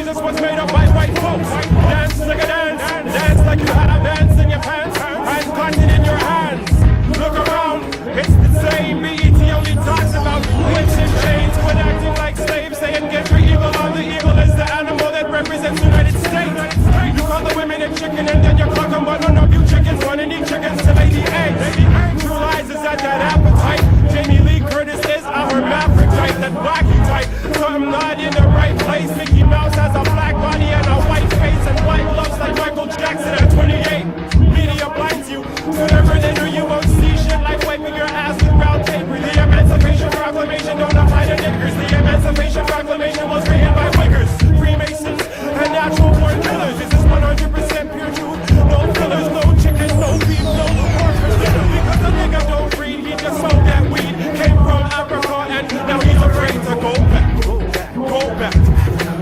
Jesus was made up by white folks. Dance like a dance, dance like you had a dance in your pants, and cotton in your hands. Look around, it's the same. BET only talks about whips and chains, when acting like slaves, saying get your evil on. The evil is the animal that represents the United States. You call the women a chicken and then you clock them, but no, you chickens want to eat chickens to lay the eggs. True lies is at that appetite. Jamie Lee Curtis is our hermaphrodite, that wacky type. So I'm not in the right place. Mickey Mouse has a black body and a white face, and white loves like Michael Jackson at 28. Media blinds you. Whatever they do, you won't see shit like wiping your ass with brown paper. The Emancipation Proclamation don't apply to niggers. The Emancipation Proclamation was written by Wiggers, Freemasons, and natural born killers. This is 100% pure truth. No fillers, no chickens, no beef, no pork for dinner. Because the nigga don't breed, he just sold that weed. Came from Africa and now he's afraid to go back. Go back.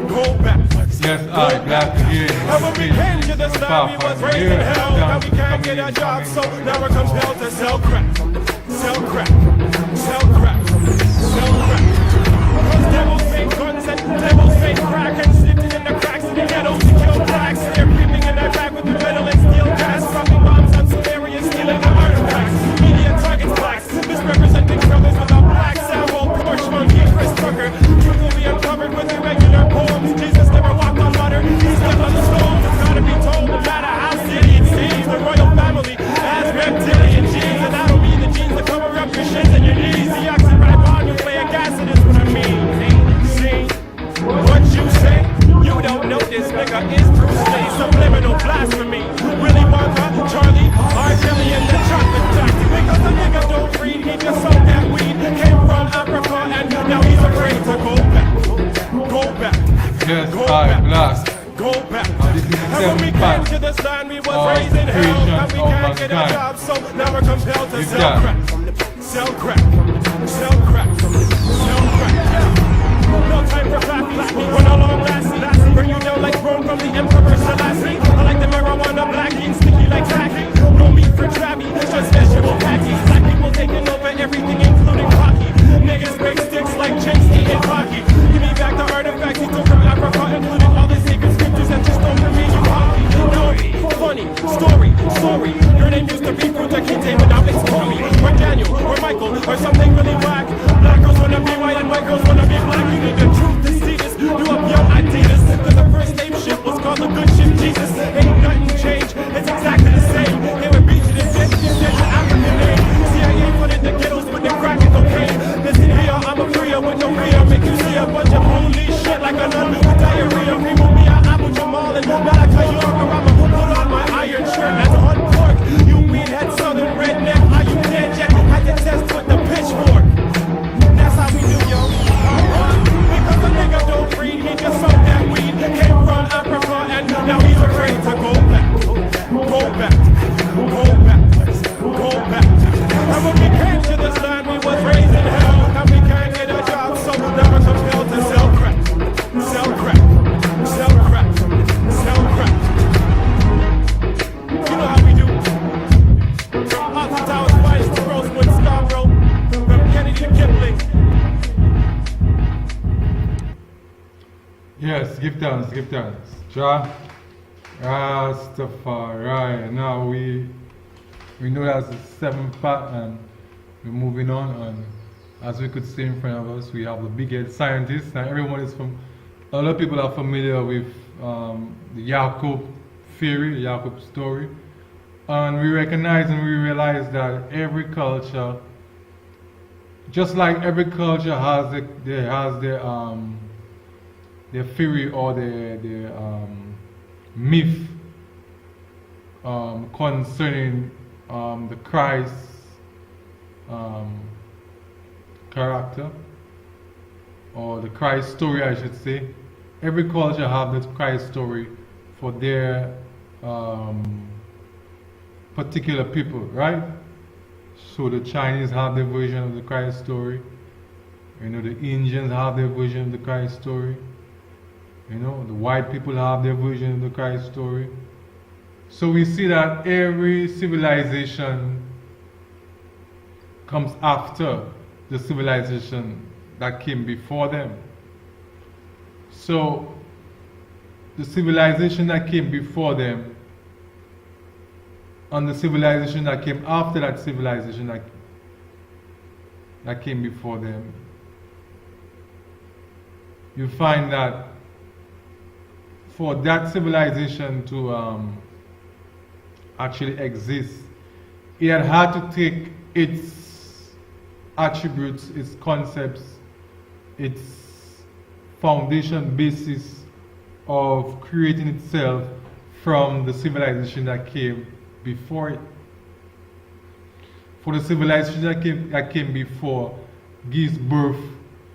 Go back. Yes, I'm glad to hear you. And when we came to this land, we was raised in hell. Now we can't get a job, so now we're compelled to sell crack. Sell crack. Sell crack. Sell crack. Because devils make guns and devils make crack, and slipping in the cracks of the ghettos to kill blacks. They're creeping in their back with the metal and steel gas, dropping bombs on some areas, stealing the artifacts. Media targets blacks, misrepresenting brothers without black. Sample, Porsche, Monkey, Chris Tucker. Truth will be uncovered with irregular poems. Jesus never walked on water, he stepped on the stones. It's gotta be told, no matter how silly it seems. The royal family has reptilian genes, and I don't mean the genes to cover up your shins and your knees. The oxy right on you, play a gas, and is what I mean. See what you say? You don't know this nigga is Bruce Lee. Subliminal blasphemy. Willy Wonka, Charlie, R. Kelly, and the chocolate factory. Because the nigga don't breed, he just sold that weed. Came from Africa and now he's afraid to go back. Go back. Yes, Go I'm back. glad. Go back. This is the And when we seventh came part to this land, we was of raised in hell. creation Now we of can't get a mankind. job, so now we're compelled to You sell can. crack. Sell crack. Sell crack. Sell crack. No time for clapping. We're no long lasting. Bring you down like Rome from the Emperor Selassie. I like the marijuana blackie, sticky like tacky. No meat for Travi, just vegetable patties. Black people taking over everything, including hockey. Niggas break sticks like chicks eating hockey. Give me back the artifacts he took from Africa, including all the sacred scriptures that just don't me you hockey. No, funny, story. Your name used to be Fruta Kinte, but now it's Tommy, or Daniel, or Michael, or something really whack. Black girls wanna be white and white girls wanna be black. You need the truth to see this. You up your ideas. Cause the first name ship was called the good ship Jesus. Ain't nothing changed, it's exactly the same. They were beating and dead, the African name. CIA put in the ghettos, but they crack and cocaine. Listen here, I'm a freer with no fear. Make you see a bunch of police shit like a nun with diarrhea. Remove me out, Abu Jamal and Malachi York, or I'ma put on my iron shirt as a hot pork. You meathead southern redneck, are you dead yet? I can test with the pitchfork. That's how we do, yo. Because the nigga don't breed, he just sold that weed. Came from Africa and now he's afraid to go back. Go back. Go back. Go back. And when we came to this land, we was raised in hell. And we can't get a job, so now we're compelled to sell crack. Sell crack. Sell crack. Sell crack. You know how we do. From Alton Towers, Pines to Rosewood, Scarborough. From Kennedy to Kipling. Yes, give thanks. Jah, Rastafari. Now we know that's the seventh part, and we're moving on. And as we could see in front of us, we have the big head scientists. Now everyone is a lot of people are familiar with the Jacob theory, the Jacob story. And we recognize and we realize that every culture, just like every culture has their theory or their myth concerning the Christ character, or the Christ story, I should say. Every culture have this Christ story for their particular people, right? So the Chinese have their version of the Christ story. You know, the Indians have their version of the Christ story. You know, the white people have their version of the Christ story. So we see that every civilization comes after the civilization that came before them. So the civilization that came before them and the civilization that came after that civilization that came before them, you find that for that civilization to actually exist, it had to take its attributes, its concepts, its foundation basis of creating itself from the civilization that came before it. For the civilization that came before gives birth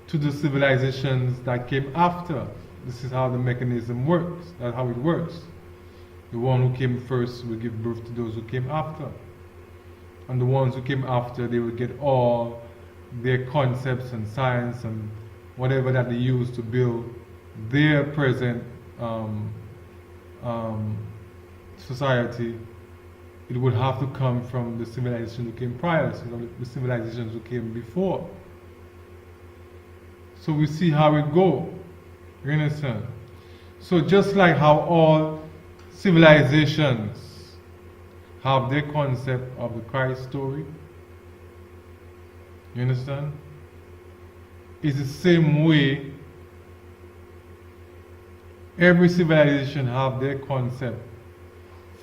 to the civilizations that came after. This is how the mechanism works. That's how it works. The one who came first will give birth to those who came after. And the ones who came after, they will get all their concepts and science and whatever that they use to build their present society. It would have to come from the civilization who came prior, so the civilizations who came before. So we see how it goes. You understand? So just like how all civilizations have their concept of the Christ story, you understand? It's the same way every civilization have their concept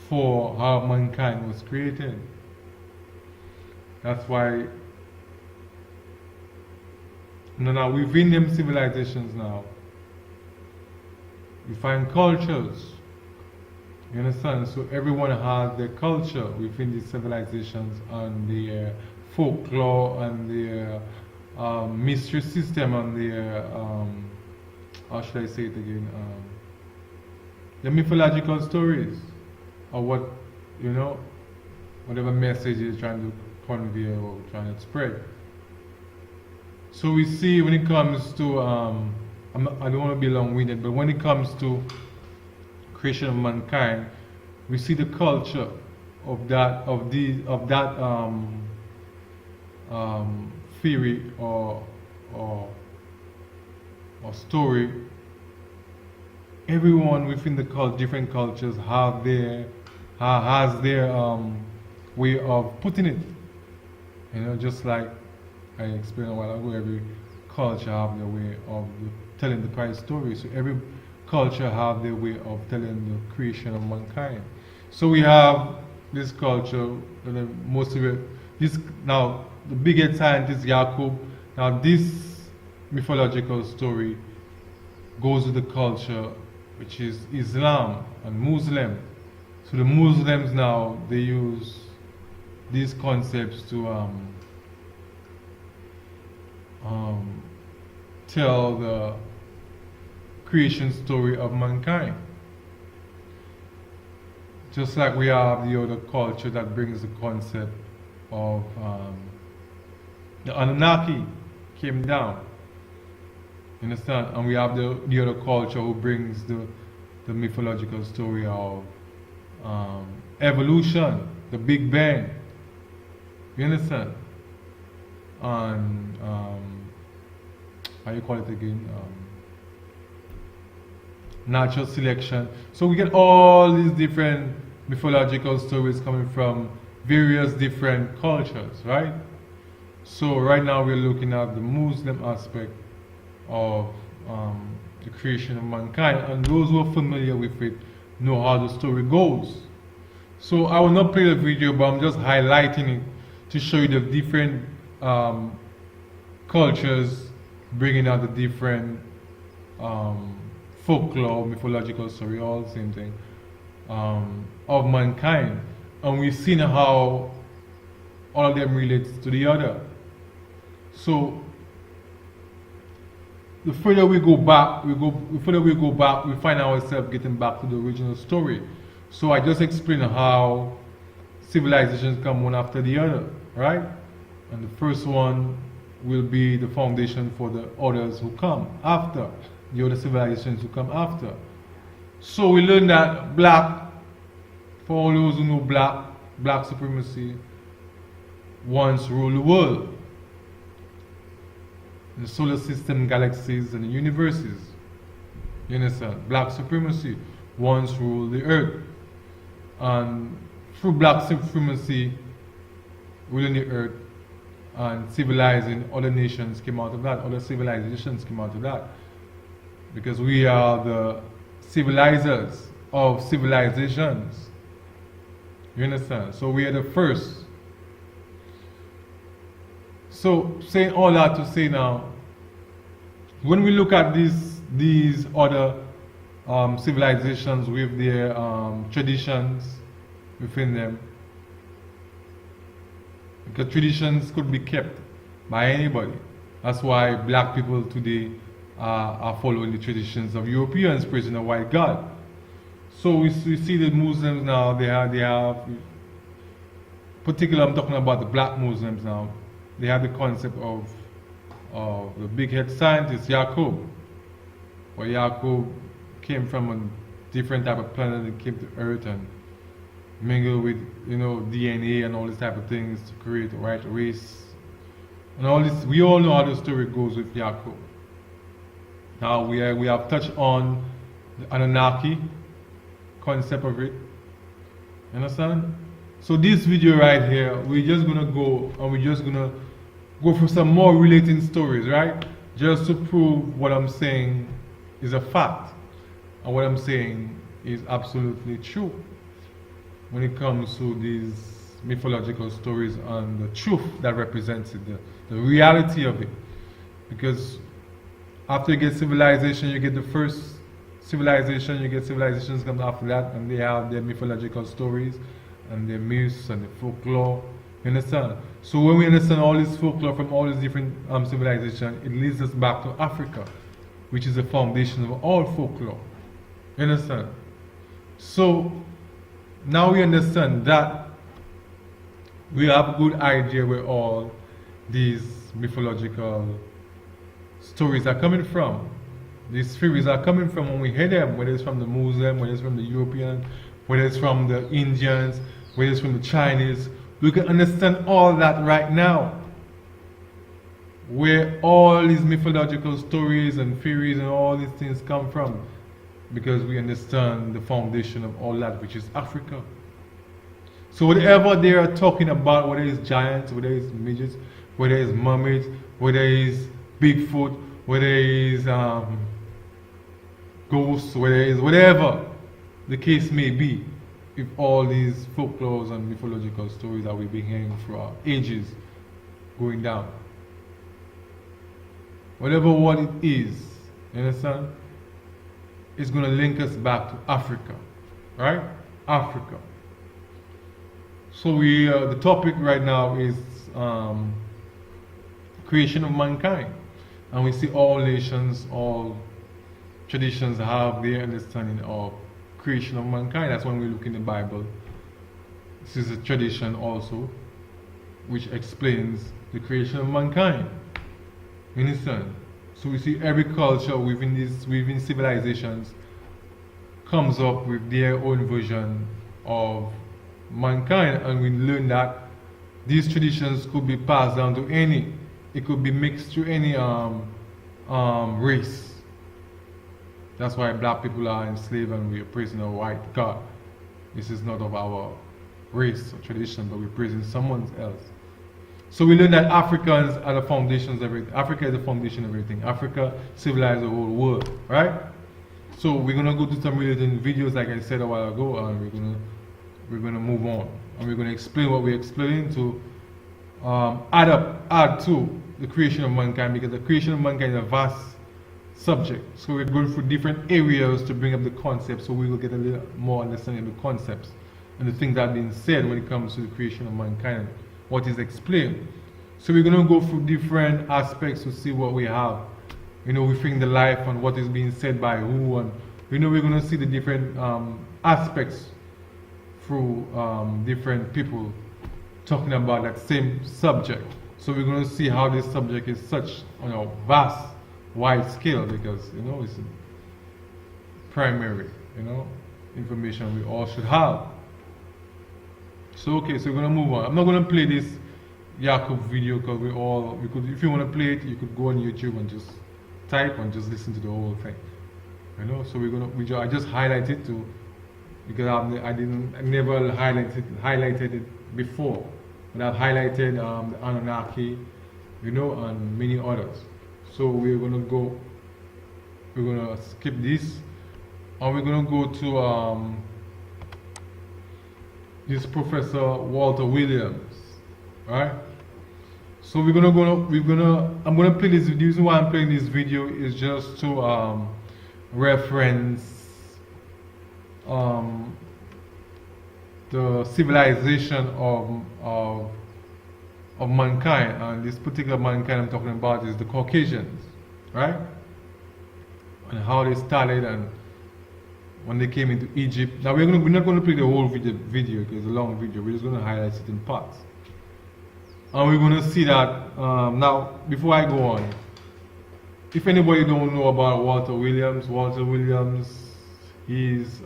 for how mankind was created. That's why now within them civilizations now, you find cultures. You understand? So everyone has their culture within these civilizations and their folklore and their mystery system and their, how should I say it again? The mythological stories, or what, you know, whatever message you're trying to convey or trying to spread. So we see when it comes to, I don't want to be long-winded, but when it comes to creation of mankind, we see the culture of that theory or story. Everyone within the different cultures have their has their way of putting it. You know, just like I explained a while ago, every culture have their way of telling the Christ story. So every culture have their way of telling the creation of mankind. So we have this culture, most of it. This now the biggest scientist Yaqub. Now this mythological story goes with the culture, which is Islam and Muslim. So the Muslims now, they use these concepts to tell the creation story of mankind. Just like we have the other culture that brings the concept of the Anunnaki came down. You understand? And we have the other culture who brings the mythological story of evolution, the Big Bang. You understand? And how you call it again? Natural selection. So we get all these different mythological stories coming from various different cultures, right? So right now we're looking at the Muslim aspect of the creation of mankind, and those who are familiar with it know how the story goes. So I will not play the video, but I'm just highlighting it to show you the different cultures bringing out the different folklore, mythological story, all the same thing, of mankind. And we've seen how all of them relates to the other. So the further we go back, we find ourselves getting back to the original story. So I just explained how civilizations come one after the other, right? And the first one will be the foundation for the others who come after, the other civilizations who come after. So we learn that black, for all those who know black supremacy once ruled the world. The solar system, galaxies, and the universes. You understand? Black supremacy once ruled the earth. And through black supremacy ruling the earth and civilizing other nations came out of that, other civilizations came out of that. Because we are the civilizers of civilizations. You understand? So we are the first. So saying all that to say now, when we look at these other civilizations with their traditions within them, because traditions could be kept by anybody. That's why black people today are following the traditions of Europeans praising a white God. So we see the Muslims now, they have particularly I'm talking about the black Muslims now, they have the concept of the big head scientist Yaqub. Where Yaqub came from a different type of planet and came to Earth and mingled with, DNA and all these type of things to create the right race. And all this, we all know how the story goes with Yaqub. Now we have touched on the Anunnaki concept of it. Understand? So this video right here, we're just gonna go and we're just gonna go for some more relating stories, right? Just to prove what I'm saying is a fact. And what I'm saying is absolutely true when it comes to these mythological stories and the truth that represents it, the reality of it. Because after you get civilization, you get the first civilization, you get civilizations come after that, and they have their mythological stories and their myths and the folklore. You understand? So when we understand all this folklore from all these different civilizations, it leads us back to Africa, which is the foundation of all folklore. You understand? So now we understand that we have a good idea where all these mythological stories are coming from. These theories are coming from when we hear them, whether it's from the Muslim, whether it's from the European, whether it's from the Indians, whether it's from the Chinese. We can understand all that right now. Where all these mythological stories and theories and all these things come from. Because we understand the foundation of all that, which is Africa. So whatever they are talking about, whether it's giants, whether it's midgets, whether it's mermaids, whether it's Bigfoot, whether it's ghosts, whether it's whatever the case may be, if all these folklores and mythological stories that we've been hearing for ages going down. Whatever what it is, you understand? It's going to link us back to Africa, right? Africa. So the topic right now is creation of mankind. And we see all nations, all traditions have their understanding of creation of mankind. That's when we look in the Bible. This is a tradition also, which explains the creation of mankind. You understand? So we see every culture within civilizations comes up with their own version of mankind, and we learn that these traditions could be passed down to any. It could be mixed to any race. That's why black people are enslaved and we are praising a white God. This is not of our race or tradition, but we're praising someone else. So we learn that Africans are the foundations of everything. Africa is the foundation of everything. Africa civilized the whole world, right? So we're gonna go to some related videos, like I said a while ago, and we're gonna move on, and we're gonna explain what we're explaining to add to the creation of mankind, because the creation of mankind is a vast subject. So we're going through different areas to bring up the concepts, so we will get a little more understanding of the concepts and the things that are being said when it comes to the creation of mankind, what is explained. So we're going to go through different aspects to see what we have, within the life and what is being said by who, and we're going to see the different aspects through different people talking about that same subject. So we're going to see how this subject is such vast, wide scale, because it's primary information we all should have. So okay, so we're gonna move on. I'm not gonna play this Yaqub video because if you want to play it, you could go on YouTube and just type and just listen to the whole thing. You know, so I just highlight it to because I never highlighted it before, but I've highlighted the Anunnaki, you know, and many others. So we're gonna skip this, and we're gonna go to this Professor Walter Williams, right? So I'm gonna play this. The reason why I'm playing this video is just to reference the civilization of mankind, and this particular mankind I'm talking about is the Caucasians, right? And how they started and when they came into Egypt. Now we're not going to play the whole video because it's a long video. We're just going to highlight certain parts, and we're going to see that. Now, before I go on, if anybody don't know about Walter Williams is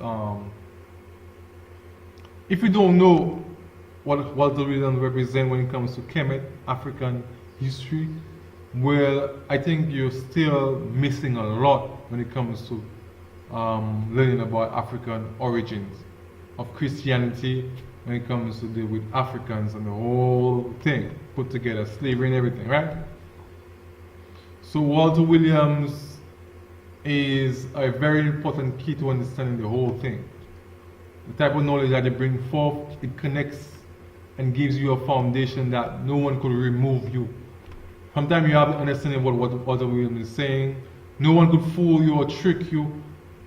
if you don't know what Walter Williams represents when it comes to Kemet, African history, well, I think you're still missing a lot when it comes to learning about African origins of Christianity, when it comes to deal with Africans and the whole thing put together, slavery and everything, right? So Walter Williams is a very important key to understanding the whole thing. The type of knowledge that they bring forth, it connects and gives you a foundation that no one could remove you. Sometimes you have the understanding of what Walter Williams is saying. No one could fool you or trick you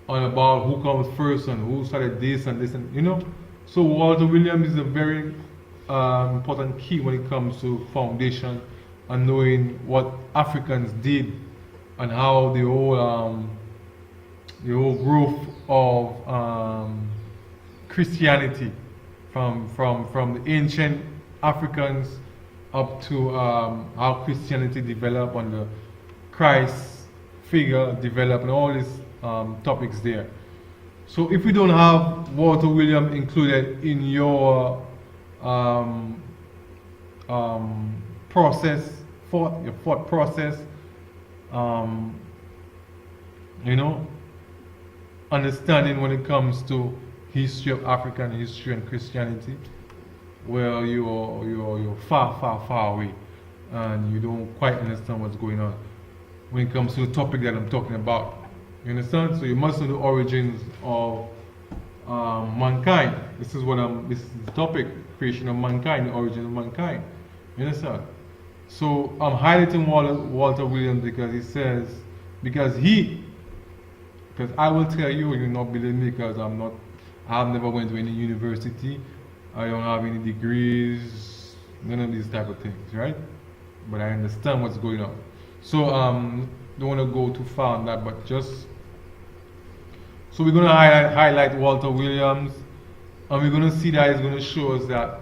on about who comes first and who started this and this, and you know. So Walter Williams is a very important key when it comes to foundation and knowing what Africans did and how the whole growth of Christianity from the ancient Africans up to how Christianity developed and the Christ figure developed and all these topics there. So if you don't have Walter Williams included in your thought process, you know, understanding when it comes to history of African history and Christianity, well, you're far away, and you don't quite understand what's going on when it comes to the topic that I'm talking about. You understand? So you must know the origins of mankind. This is the topic: creation of mankind, the origin of mankind. You understand? So I'm highlighting Walter Williams because I will tell you, you not believe me, because I've never went to any university. I don't have any degrees, none of these type of things, right? But I understand what's going on. So don't want to go too far on that, but so we're going to highlight Walter Williams, and we're going to see that it's going to show us that.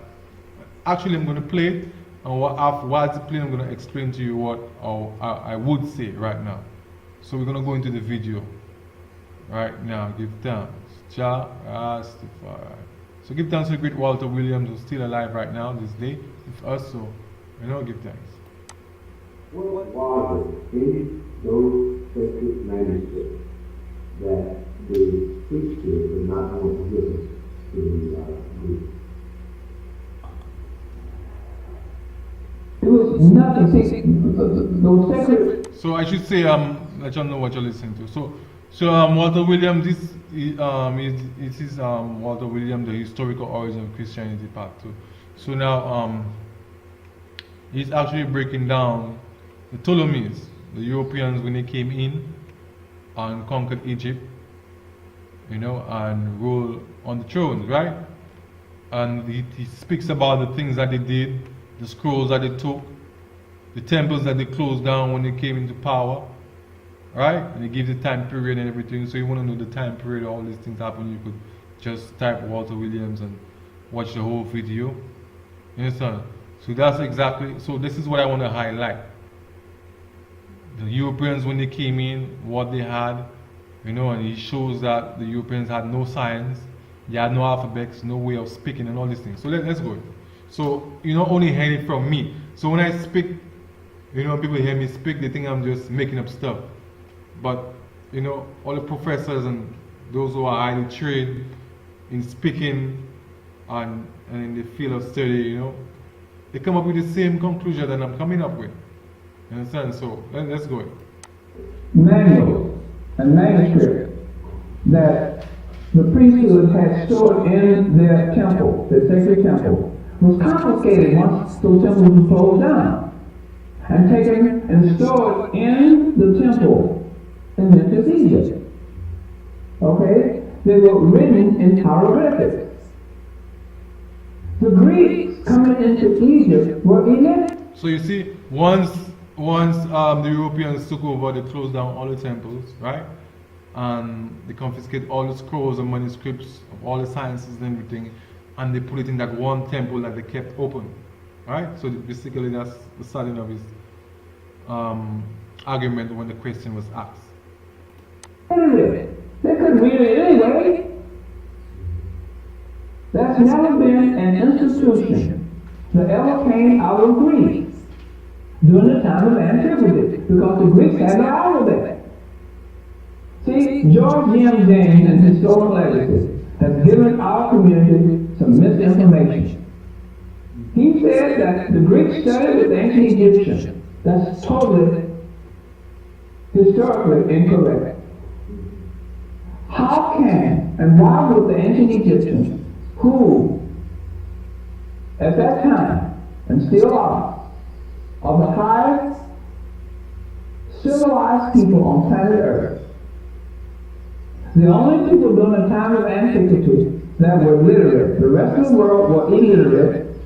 Actually, I'm going to play it, and while it's playing, I'm going to explain to you what I would say right now. So we're going to go into the video right now. Give thanks, Jah Rastafari. So give thanks to the great Walter Williams, who's still alive right now, this day, with us. So, you know, give thanks. What was in those sacred manuscripts that the priesthood did not want to give us to the group? There was nothing. Those sacred. So I should say, let you know what you're listening to. So Walter Williams, this is Walter Williams, the historical origin of Christianity, part 2. So now he's actually breaking down the Ptolemies, the Europeans, when they came in and conquered Egypt, you know, and ruled on the thrones, right? And he speaks about the things that they did, the scrolls that they took, the temples that they closed down when they came into power, right? And he gives the time period and everything. So you want to know the time period, all these things happen, you could just type Walter Williams and watch the whole video. You understand? So that's exactly, so this is what I want to highlight. The Europeans, when they came in, what they had, you know, and he shows that the Europeans had no science, they had no alphabets, no way of speaking and all these things. So let's go. So you not only hear it from me. So when I speak, you know, people hear me speak, they think I'm just making up stuff. But you know, all the professors and those who are highly trained in speaking and in the field of study, you know, they come up with the same conclusion that I'm coming up with. You understand? So let's go. Manuals and manuscripts that the priesthood had stored in their temple, their sacred temple, was confiscated once those temples were closed down and taken and stored in the temple in Memphis, Egypt. Okay? They were written in hieroglyphics. The Greeks coming into Egypt were illiterate. So you see, once the Europeans took over, they closed down all the temples, right? And they confiscated all the scrolls and manuscripts of all the sciences and everything, and they put it in that one temple that they kept open, right? So basically, that's the starting of his argument when the question was asked. They couldn't read it anyway. That's never been an institution that ever came out of Greece during the time of antiquity, because the Greeks had no alphabet. See, George M. James in his Historical Legacy has given our community some misinformation. He said that the Greeks studied with the ancient Egyptians. That's totally historically incorrect. How can and why would the ancient Egyptians, who at that time and still are the highest civilized people on planet Earth, the only people during the time of antiquity that were literate, the rest of the world were illiterate.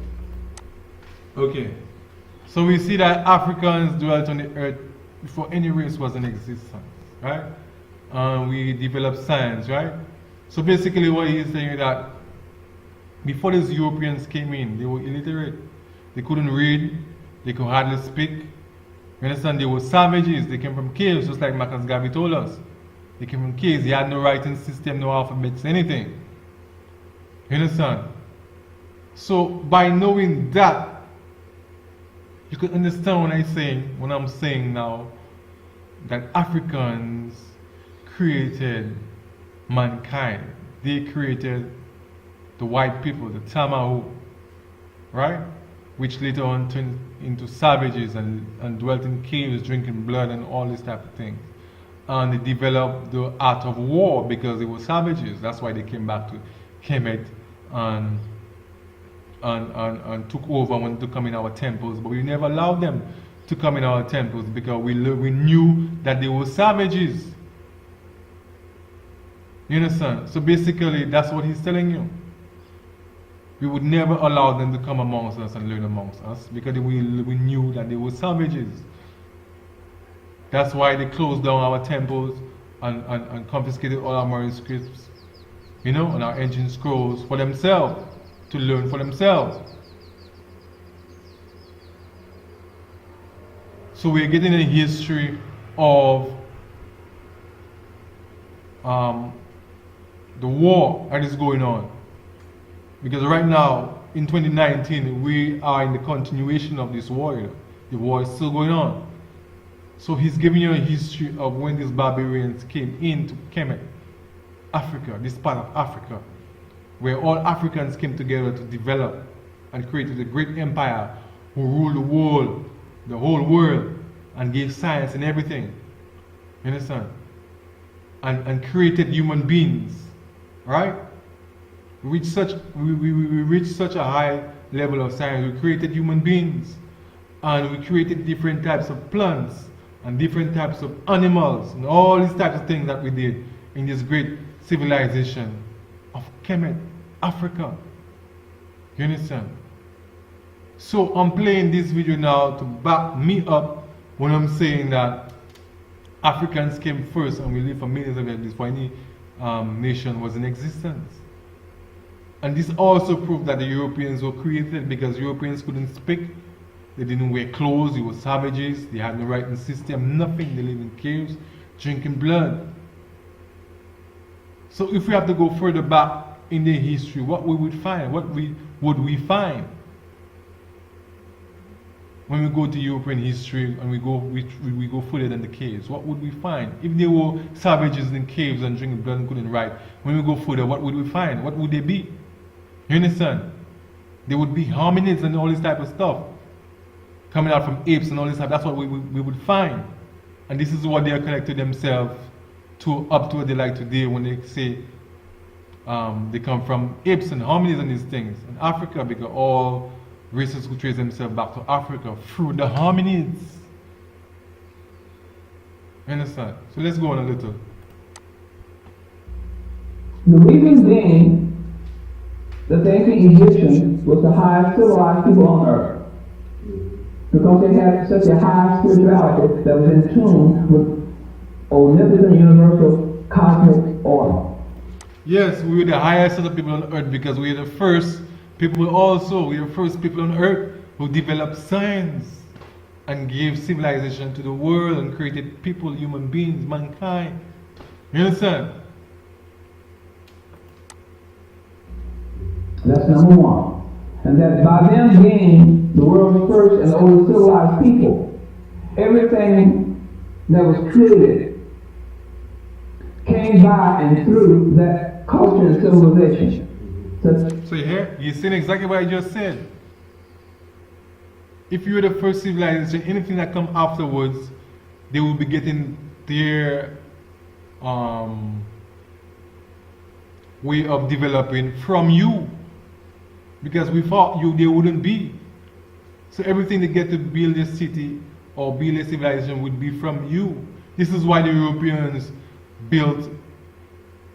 Okay, so we see that Africans dwelt on the earth before any race was in existence, right? We developed science, right? So basically what he's saying is that before these Europeans came in, they were illiterate. They couldn't read, they could hardly speak. You understand? They were savages, they came from caves, just like Marcus Garvey told us. They came from caves, they had no writing system, no alphabets, anything. You understand? So by knowing that, you can understand when I'm saying now that Africans created mankind. They created the white people, the Tamahu, right? Which later on turned into savages and dwelt in caves, drinking blood and all this type of things. And they developed the art of war because they were savages. That's why they came back to Kemet and took over and wanted to come in our temples. But we never allowed them to come in our temples because we knew that they were savages. You understand? So basically, that's what he's telling you. We would never allow them to come amongst us and learn amongst us because we knew that they were savages. That's why they closed down our temples and confiscated all our manuscripts, you know, and our ancient scrolls for themselves, to learn for themselves. So we're getting a history of the war that is going on. Because right now, in 2019, we are in the continuation of this war. You know? The war is still going on. So he's giving you a history of when these barbarians came into Kemet, Africa, this part of Africa, where all Africans came together to develop and created a great empire who ruled the whole world, and gave science and everything. You understand? And created human beings, right? We reached such a high level of science. We created human beings, and we created different types of plants and different types of animals and all these types of things that we did in this great civilization of Kemet, Africa. You understand? So I'm playing this video now to back me up when I'm saying that Africans came first and we lived for millions of years before any nation was in existence. And this also proved that the Europeans were created because Europeans couldn't speak, they didn't wear clothes, they were savages, they had no writing system, nothing, they lived in caves, drinking blood. So if we have to go further back in their history, what we would find? What would we find? when we go to European history and we go further than the caves, what would we find? If there were savages in caves and drinking blood and couldn't write, when we go further, what would we find? What would they be? You understand? There would be hominids and all this type of stuff coming out from apes and all this type. That's what we would find. And this is what they are connected themselves to up to what they like today when they say they come from apes and hominids and these things. In Africa, because all races who trace themselves back to Africa through the hominids. You understand? So let's go on a little. The reason being that the ancient Egyptians was the highest civilized people on earth. Because they had such a high spirituality that was in tune with omnipotent universal cosmic order. Yes, we were the highest of the people on earth because we were the first people also. We were the first people on earth who developed science and gave civilization to the world and created people, human beings, mankind. You understand? That's number one. And that by them being the world's first and oldest civilized people, everything that was created came by and through that culture and civilization. So you're saying exactly what I just said. If you were the first civilization, anything that come afterwards, they will be getting their way of developing from you. Because without you, there wouldn't be. So everything they get to build a city or build a civilization would be from you. This is why the Europeans built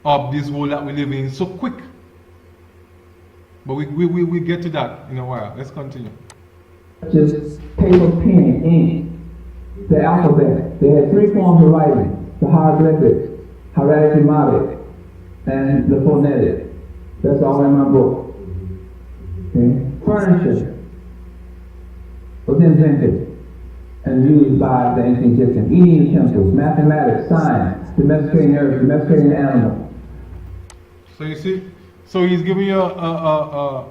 up this world that we live in so quick. But we get to that in a while. Let's continue. Just paper, pen, ink, the alphabet. They had three forms of writing: the hieroglyphics, hieratic, and the phonetic. That's all in my book. Okay. Furniture was invented and used by the ancient Egyptians. Eating utensils, mathematics, science, domesticating herbs, domesticating animals. So you see, so he's giving you a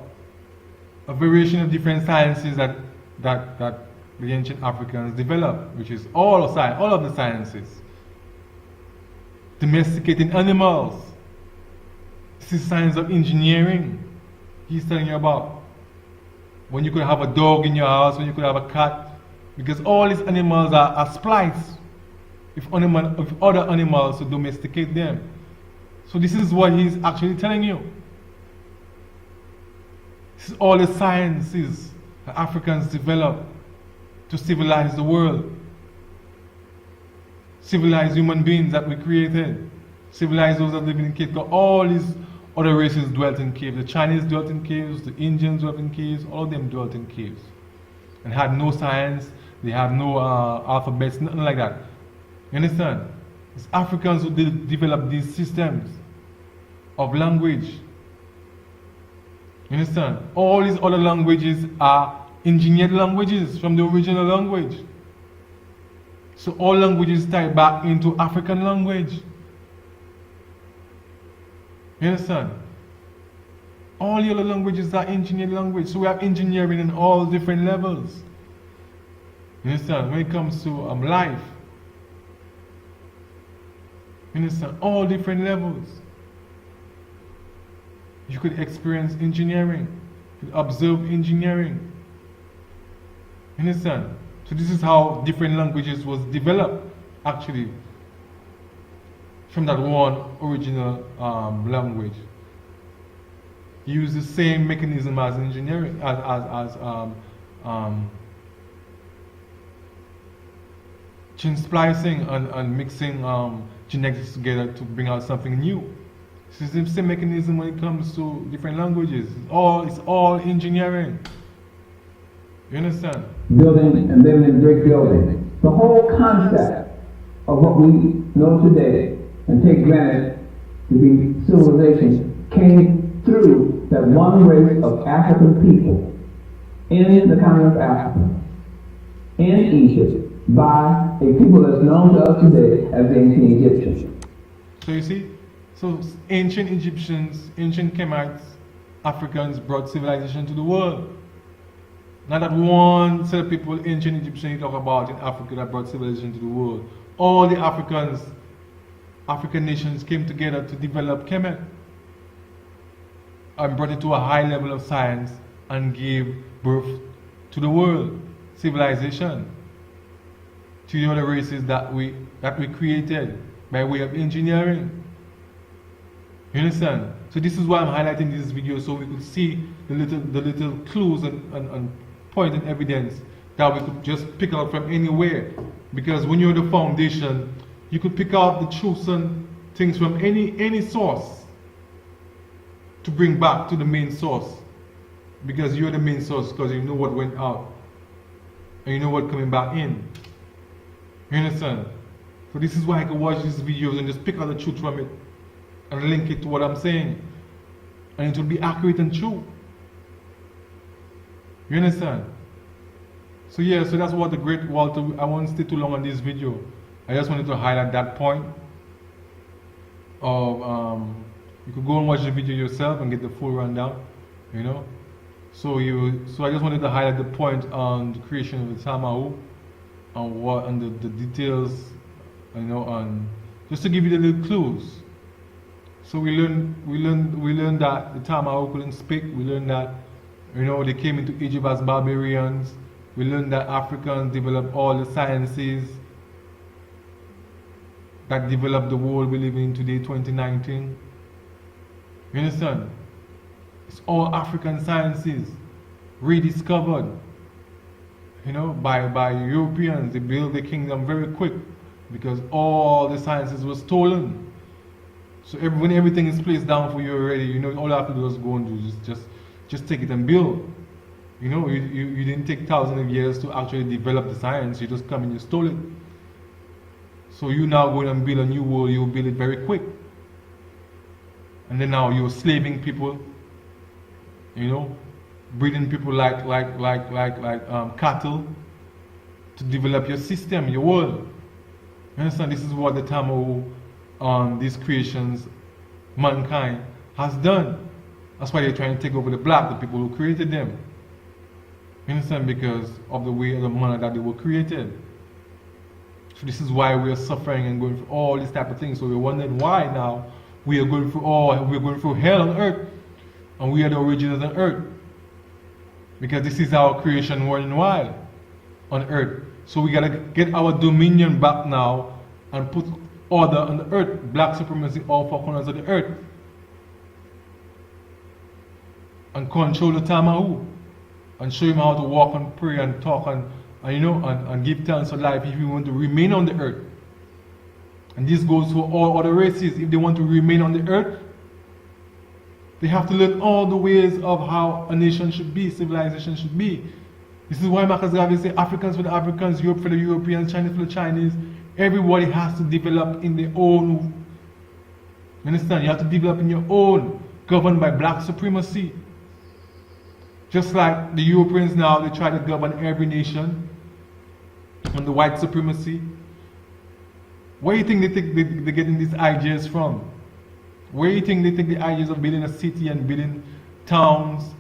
variation of different sciences that the ancient Africans developed, which is all of the sciences. Domesticating animals. This is science of engineering. He's telling you about when you could have a dog in your house, when you could have a cat, because all these animals are splice if other animals to domesticate them. So this is what he's actually telling you. This is all the sciences that Africans developed to civilize the world, civilize human beings that we created, civilize those that live in caves. All these other races dwelt in caves. The Chinese dwelt in caves, the Indians dwelt in caves, all of them dwelt in caves. And had no science, they had no alphabets, nothing like that. You understand? It's Africans who developed these systems of language. You understand? All these other languages are engineered languages from the original language. So all languages tie back into African language. You understand? All the other languages are engineered language. So we have engineering in all different levels. You understand? When it comes to life. You understand? All different levels. You could experience engineering. You could observe engineering. You understand? So this is how different languages was developed, actually, from that one original language. You use the same mechanism as engineering, as gene splicing and mixing genetics together to bring out something new. This is the same mechanism when it comes to different languages. It's all engineering. You understand? Building and living in brick buildings. The whole concept of what we know today and take granted to be civilization came through that one race of African people in the continent of Africa, in Egypt, by a people that's known to us today as the ancient Egyptians. So you see, so ancient Egyptians, ancient Kemites, Africans brought civilization to the world. Not that one set of people, ancient Egyptians, you talk about in Africa that brought civilization to the world. All the African nations came together to develop Kemet and brought it to a high level of science and gave birth to the world, civilization, to the other races that we created by way of engineering. You understand? So this is why I'm highlighting this video, so we could see the little clues and point and evidence that we could just pick out from anywhere. Because when you're the foundation, you could pick out the truths and things from any source to bring back to the main source. Because you're the main source, because you know what went out and you know what coming back in. You understand? So this is why I can watch these videos and just pick out the truth from it and link it to what I'm saying. And it will be accurate and true. You understand? So yeah, so that's what the great Walter, I won't stay too long on this video. I just wanted to highlight that point of, you could go and watch the video yourself and get the full rundown, you know. So I just wanted to highlight the point on the creation of the Tamahu and the details, you know, and just to give you the little clues. So we learned that the Tamahu couldn't speak. We learned that, you know, they came into Egypt as barbarians. We learned that Africans developed all the sciences that developed the world we live in today, 2019. You understand? It's all African sciences rediscovered, you know, by Europeans. They built the kingdom very quick because all the sciences were stolen. So when everything is placed down for you already, you know, all you have to do is go and do just take it and build. You know, you didn't take thousands of years to actually develop the science. You just come and you stole it. So you now go and build a new world. You build it very quick. And then now you're slaving people. You know, breeding people like cattle to develop your system, your world. You understand? This is what the Tamahu, these creations, mankind has done. That's why they're trying to take over the black, the people who created them. You understand? Because of the way, the manner that they were created. So this is why we are suffering and going through all these type of things. So we're wondering why now we're going through hell on earth, and we are the originals on earth. Because this is our creation running wild on earth. So we gotta get our dominion back now and put order on the earth, black supremacy all four corners of the earth, and control the Tamahu, and show him how to walk and pray and talk and you know, and give thanks for life if you want to remain on the earth. And this goes for all other races. If they want to remain on the earth, they have to learn all the ways of how a nation should be, civilization should be. This is why Marcus Garvey say Africans for the Africans, Europe for the Europeans, Chinese for the Chinese. Everybody has to develop in their own. You understand? You have to develop in your own, governed by black supremacy. Just like the Europeans now, they try to govern every nation under white supremacy. Where do you think they're getting these ideas from? Where do you think they take the ideas of building a city and building towns,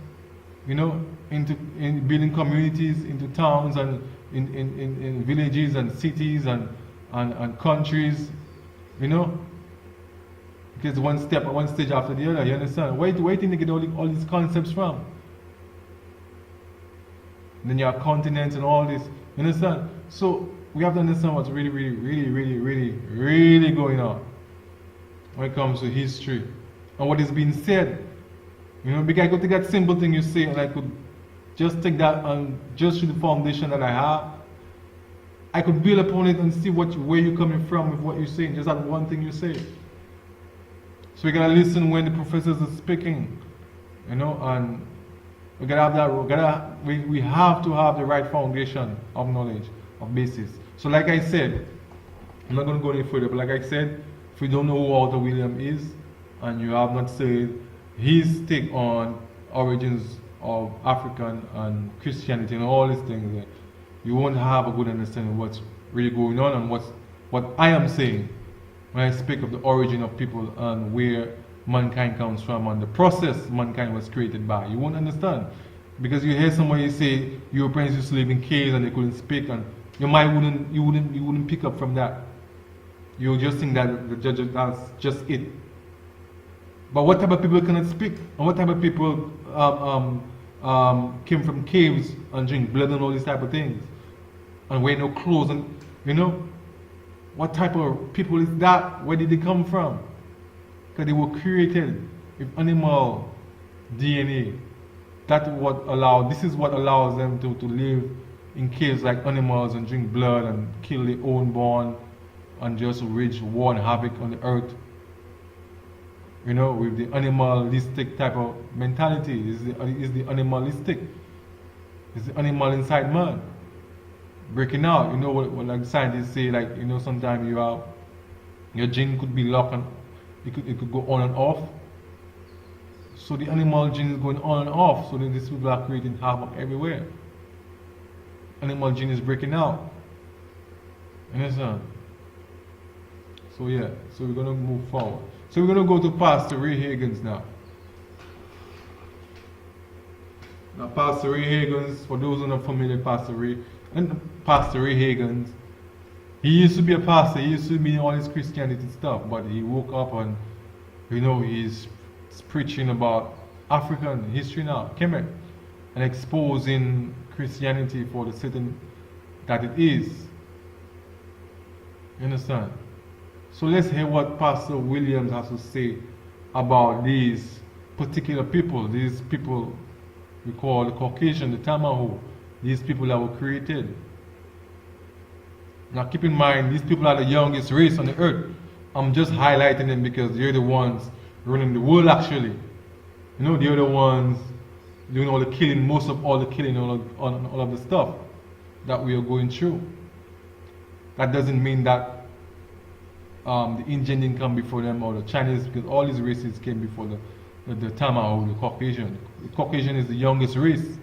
you know, in building communities into towns and in villages and cities and countries, you know? Because one stage after the other, you understand? Where do you think they get all these concepts from? And then you have continents and all this, you understand? So we have to understand what's really going on when it comes to history and what is being said. You know, because I could take that simple thing you say and I could just take that and just through the foundation that I have, I could build upon it and see where you're coming from with what you're saying, just that one thing you say. So we gotta listen when the professors are speaking, you know, and we gotta have we have to have the right foundation of knowledge, of basis. So like I said, I'm not gonna go any further, but like I said, if you don't know who Walter William is, and you have not said his take on origins of African and Christianity and all these things, you won't have a good understanding of what's really going on and what I am saying when I speak of the origin of people and where mankind comes from and the process mankind was created by. You won't understand. Because you hear somebody say Europeans used to live in caves and they couldn't speak, and your mind wouldn't pick up from that. You just think that that's just it. But what type of people cannot speak? And what type of people came from caves and drink blood and all these type of things? And wear no clothes, and what type of people is that? Where did they come from? Because they were created with animal DNA. This is what allows them to live in caves like animals and drink blood and kill their own born and just wage war and havoc on the earth. With the animalistic type of mentality. Is the animalistic. It's the animal inside man. Breaking out. What like scientists say, like, sometimes your gene could be locked and it could go on and off. So the animal gene is going on and off, so then these people are creating havoc everywhere. Animal gene is breaking out. Understand? So yeah, so we're gonna move forward. So we're gonna go to Pastor Ray Higgins now. Now Pastor Ray Higgins, for those who are not familiar with Pastor Ray Higgins, he used to be a pastor, he used to be in all his Christianity stuff, but he woke up and he's preaching about African history now, Kemet, and exposing Christianity for the certain that it is. You understand? So let's hear what Pastor Williams has to say about these particular people, these people we call the Caucasian, the Tamaho, these people that were created. Now keep in mind, these people are the youngest race on the earth. I'm just highlighting them because they're the ones running the world actually. They're the ones doing all the killing, most of all the killing, all of the stuff that we are going through. That doesn't mean that the Indian didn't come before them or the Chinese, because all these races came before the Tamaho, the Caucasian. The Caucasian is the youngest race.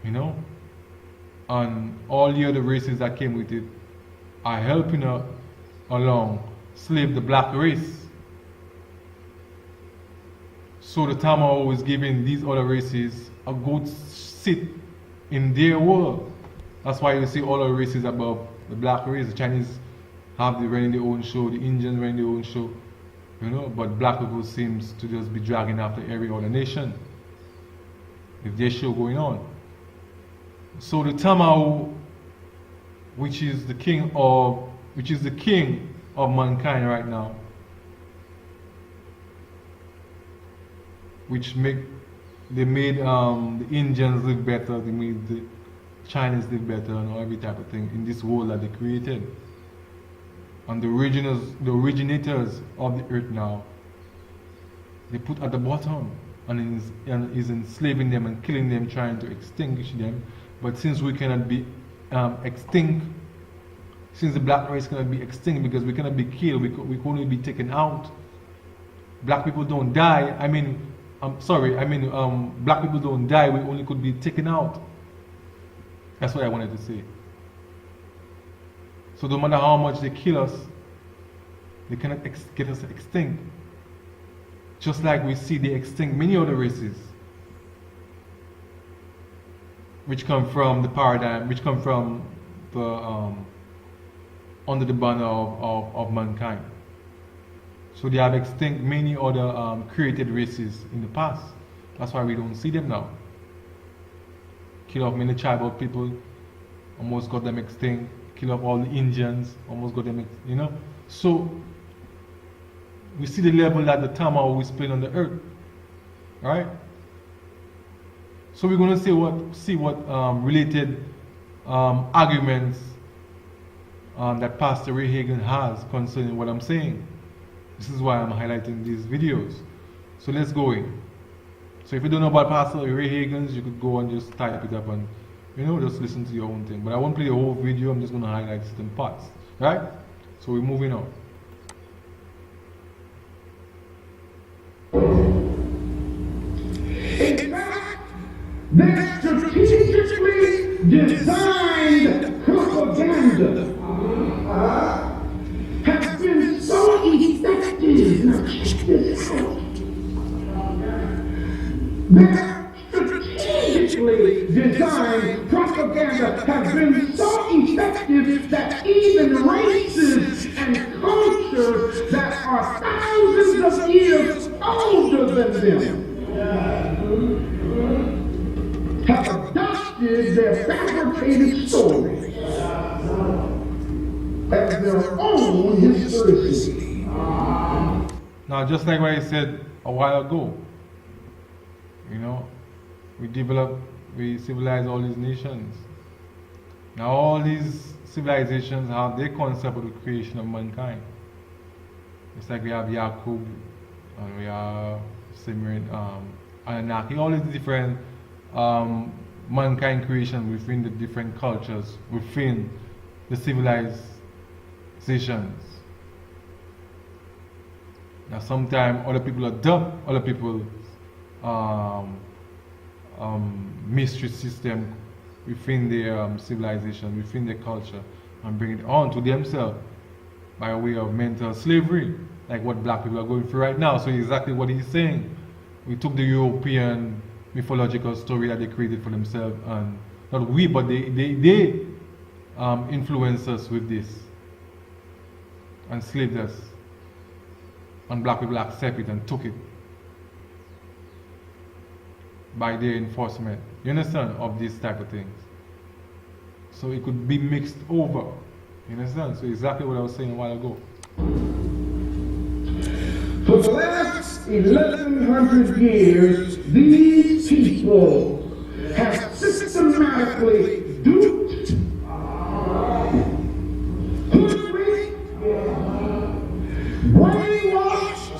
And all the other races that came with it are helping along slave the black race. So the Tamaho is giving these other races a good seat in their world. That's why you see all the races above the black race. The Chinese have running their own show, the Indians running their own show, but black people seems to just be dragging after every other nation with their show going on. So the Tamaho, which is the king of mankind right now, they made the Indians live better, they made the Chinese live better, and every type of thing in this world that they created. And the originators of the earth now, they put at the bottom and is enslaving them and killing them, trying to extinguish them. But since we cannot be extinct, since the black race cannot be extinct because we cannot be killed, we can only be taken out. Black people don't die. Black people don't die, we only could be taken out. That's what I wanted to say. So no matter how much they kill us, they cannot get us extinct. Just like we see they extinct many other races, which come from the paradigm, which come from the under the banner of mankind. So they have extinct many other created races in the past. That's why we don't see them now. Kill off many tribal people, almost got them extinct. Kill off all the Indians, almost got them extinct, So we see the level that the Tamaho is playing on the earth. Alright? So we're going to see what related arguments that Pastor Ray Higgins has concerning what I'm saying. This is why I'm highlighting these videos. So let's go in. So if you don't know about Pastor Ray Higgins, you could go and just type it up and just listen to your own thing. But I won't play the whole video, I'm just going to highlight certain parts. Right? So we're moving on. In fact, their strategically designed propaganda has been so effective. Now check this out. Their strategic older than them have adopted their fabricated story as their own historicity. Now, just like what I said a while ago, you know, we civilize all these nations. Now, all these civilizations have their concept of the creation of mankind. It's like we have Yakub, and we have Simran, Anunnaki, all these different mankind creation within the different cultures, within the civilizations. Now, sometimes other people adopt other people's mystery system within their civilization, within their culture, and bring it on to themselves by way of mental slavery, like what black people are going through right now. So exactly what he's saying. We took the European mythological story that they created for themselves, and not we, but they influenced us with this, enslaved us, and black people accept it and took it by their enforcement, you understand, of these type of things. So it could be mixed over, you understand? So exactly what I was saying a while ago. For the last 1100 years, these people have systematically duped, hoodwinked, brainwashed,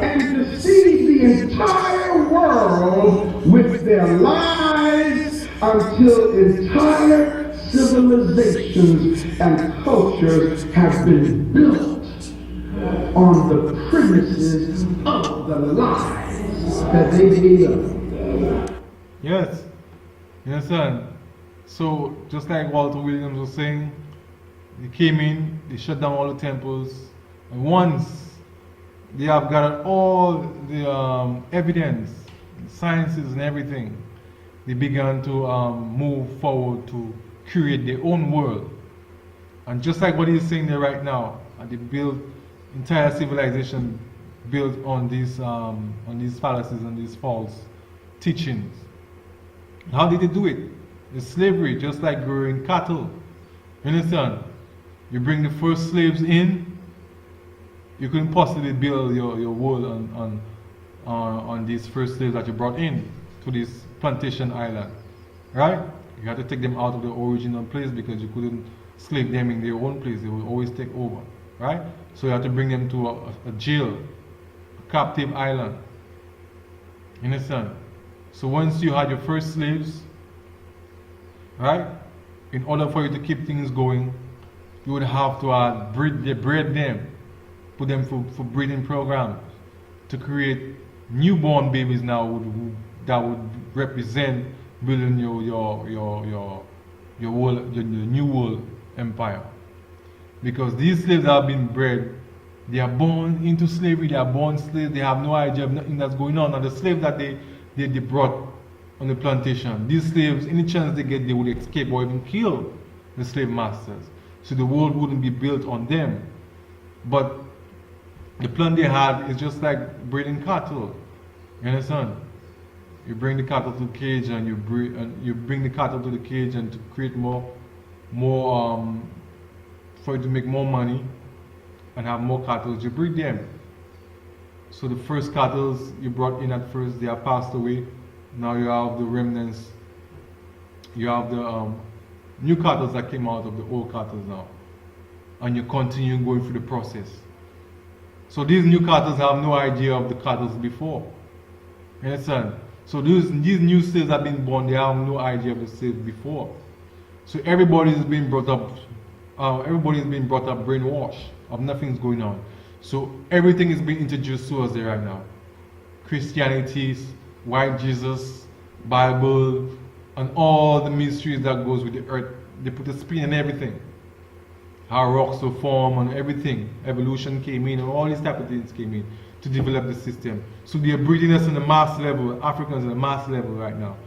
and deceived the entire world with their lies until entire civilizations and cultures have been built on the premises of the lies that they made up. Yes, you understand? So just like Walter Williams was saying, they came in, they shut down all the temples, and once they have gathered all the evidence, sciences and everything, they began to move forward to create their own world. And just like what he's saying there right now, and they built entire civilization built on these fallacies and these false teachings. How did they do it? The slavery, just like growing cattle. You understand? You bring the first slaves in, you couldn't possibly build your world on these first slaves that you brought in to this plantation island, right? You had to take them out of the original place because you couldn't slave them in their own place. They would always take over, right? So you had to bring them to a jail, a captive island. You understand? So once you had your first slaves, right? In order for you to keep things going, you would have to breed them, put them for breeding programs to create newborn babies now that would represent building your new world empire. Because these slaves have been bred, they are born into slavery, they are born slaves, they have no idea of nothing that's going on. And the slaves that they brought on the plantation, these slaves, any chance they get, they would escape or even kill the slave masters. So the world wouldn't be built on them. But the plan they had is just like breeding cattle. You understand? You bring the cattle to the cage and you bring the cattle to the cage, and to create more for you to make more money and have more cattle, you breed them. So the first cattle you brought in at first, they are passed away. Now you have the remnants. You have the new cattle that came out of the old cattle now, and you continue going through the process. So these new cattle have no idea of the cattle before. You understand? So these new slaves have been born, they have no idea of the slaves before. So everybody's been brought up brainwashed of nothing's going on. So everything is being introduced to us there right now. Christianity, white Jesus, Bible, and all the mysteries that goes with the earth. They put a spin on everything. How rocks will form and everything. Evolution came in and all these type of things came in to develop the system. So they are breeding us on the mass level, Africans on the mass level right now.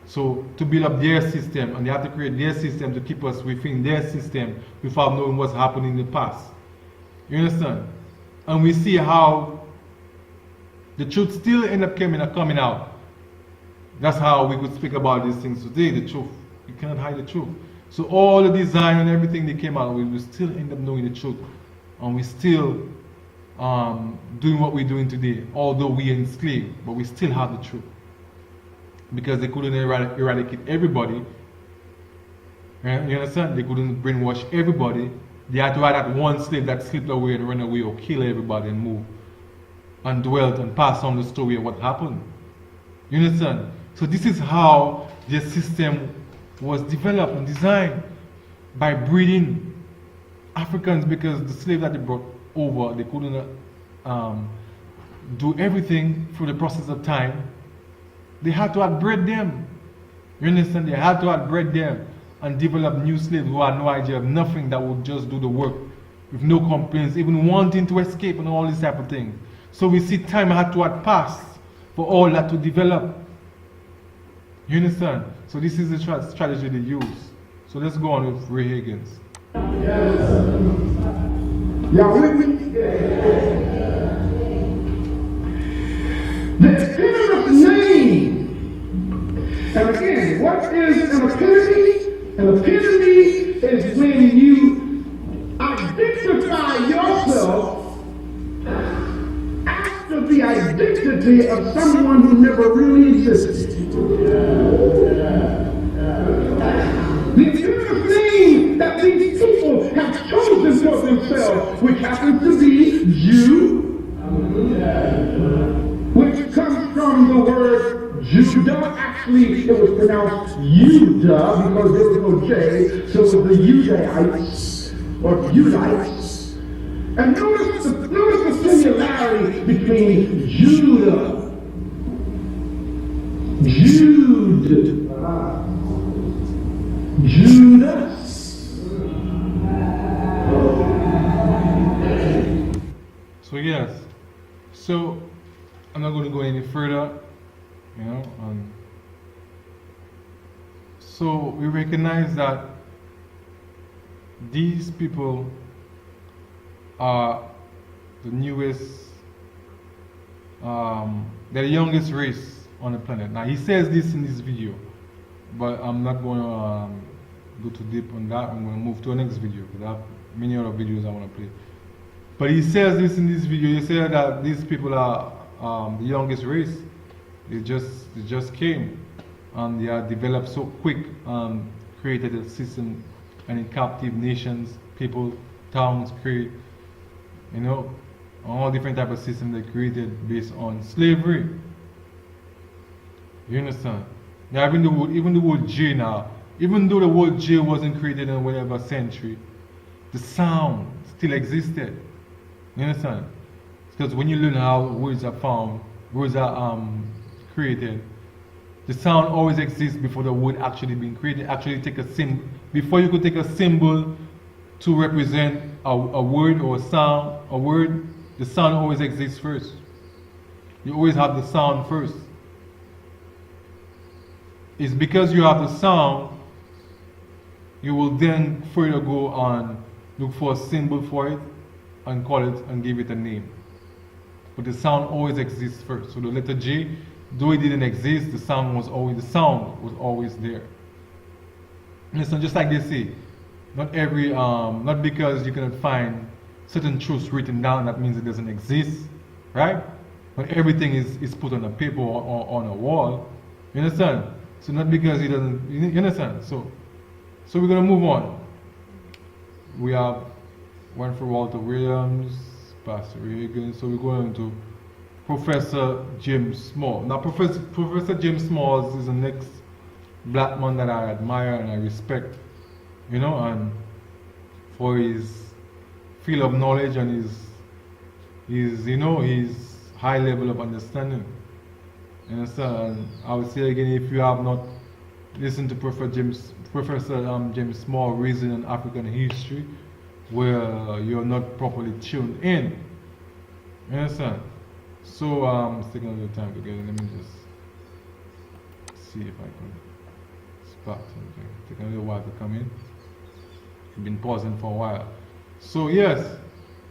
So to build up their system, and they have to create their system to keep us within their system without knowing what's happened in the past. You understand? And we see how the truth still end up coming out. That's how we could speak about these things today, the truth. You cannot hide the truth. So all the design and everything that came out, we will still end up knowing the truth. And we still doing what we're doing today, although we are enslaved, but we still have the truth. Because they couldn't eradicate everybody. Right? You understand? They couldn't brainwash everybody. They had to have that one slave that slipped away and ran away or kill everybody and move and dwelt and pass on the story of what happened. You understand? So this is how the system was developed and designed, by breeding Africans, because the slaves that they brought over, they couldn't do everything through the process of time. They had to outbreed them. You understand? They had to outbreed them and develop new slaves who had no idea of nothing, that would just do the work with no complaints, even wanting to escape and all these type of things. So we see time had to have passed for all that to develop. You understand? So this is the strategy they use. So let's go on with Ray Higgins. Y'all with me? The epitome name. And again, what is an epitome? An epitome is when you identify yourself after the identity of someone who never really existed. The epitome name that these people have chosen for themselves, which happens to be Jew, which comes from the word Judah. Actually, it was pronounced Judah because there was no J, so it was the Judaites or Judites. And notice the similarity between Judah, Jude, Judas. So yes, so I'm not going to go any further, you know. So we recognize that these people are the newest, they're the youngest race on the planet. Now he says this in this video, but I'm not going to go too deep on that. I'm going to move to the next video because I have many other videos I want to play. But he says this in this video. He said that these people are the youngest race. They just came, and they are developed so quick, created a system, and in captive nations, people, towns create, you know, all different type of systems they created based on slavery. You understand? Now even the word J now, even though the word J wasn't created in whatever century, the sound still existed. You understand? Because when you learn how words are found, words are created, the sound always exists before the word actually being created. Actually take a symbol, before you could take a symbol to represent a word or a sound, a word, the sound always exists first. You always have the sound first. It's because you have the sound, you will then further go on, look for a symbol for it, and call it and give it a name. But the sound always exists first. So the letter J, though it didn't exist, the sound was always there. Listen, just like they say, not because you cannot find certain truths written down, that means it doesn't exist, right? But everything is put on a paper or on a wall. You understand? So not because it doesn't, you understand? So we're gonna move on. We have one for Walter Williams, Pastor Reagan. So we're going to Professor James Small. Now Professor James Small is the next black man that I admire and I respect, you know, and for his field of knowledge and his high level of understanding. You understand? And I would say again, if you have not listened to Professor James Small, Reason in African History, where you're not properly tuned in. You understand? So it's taking a little time to get in. Let me just see if I can spot something. It's taking a little while to come in. I've been pausing for a while. So yes,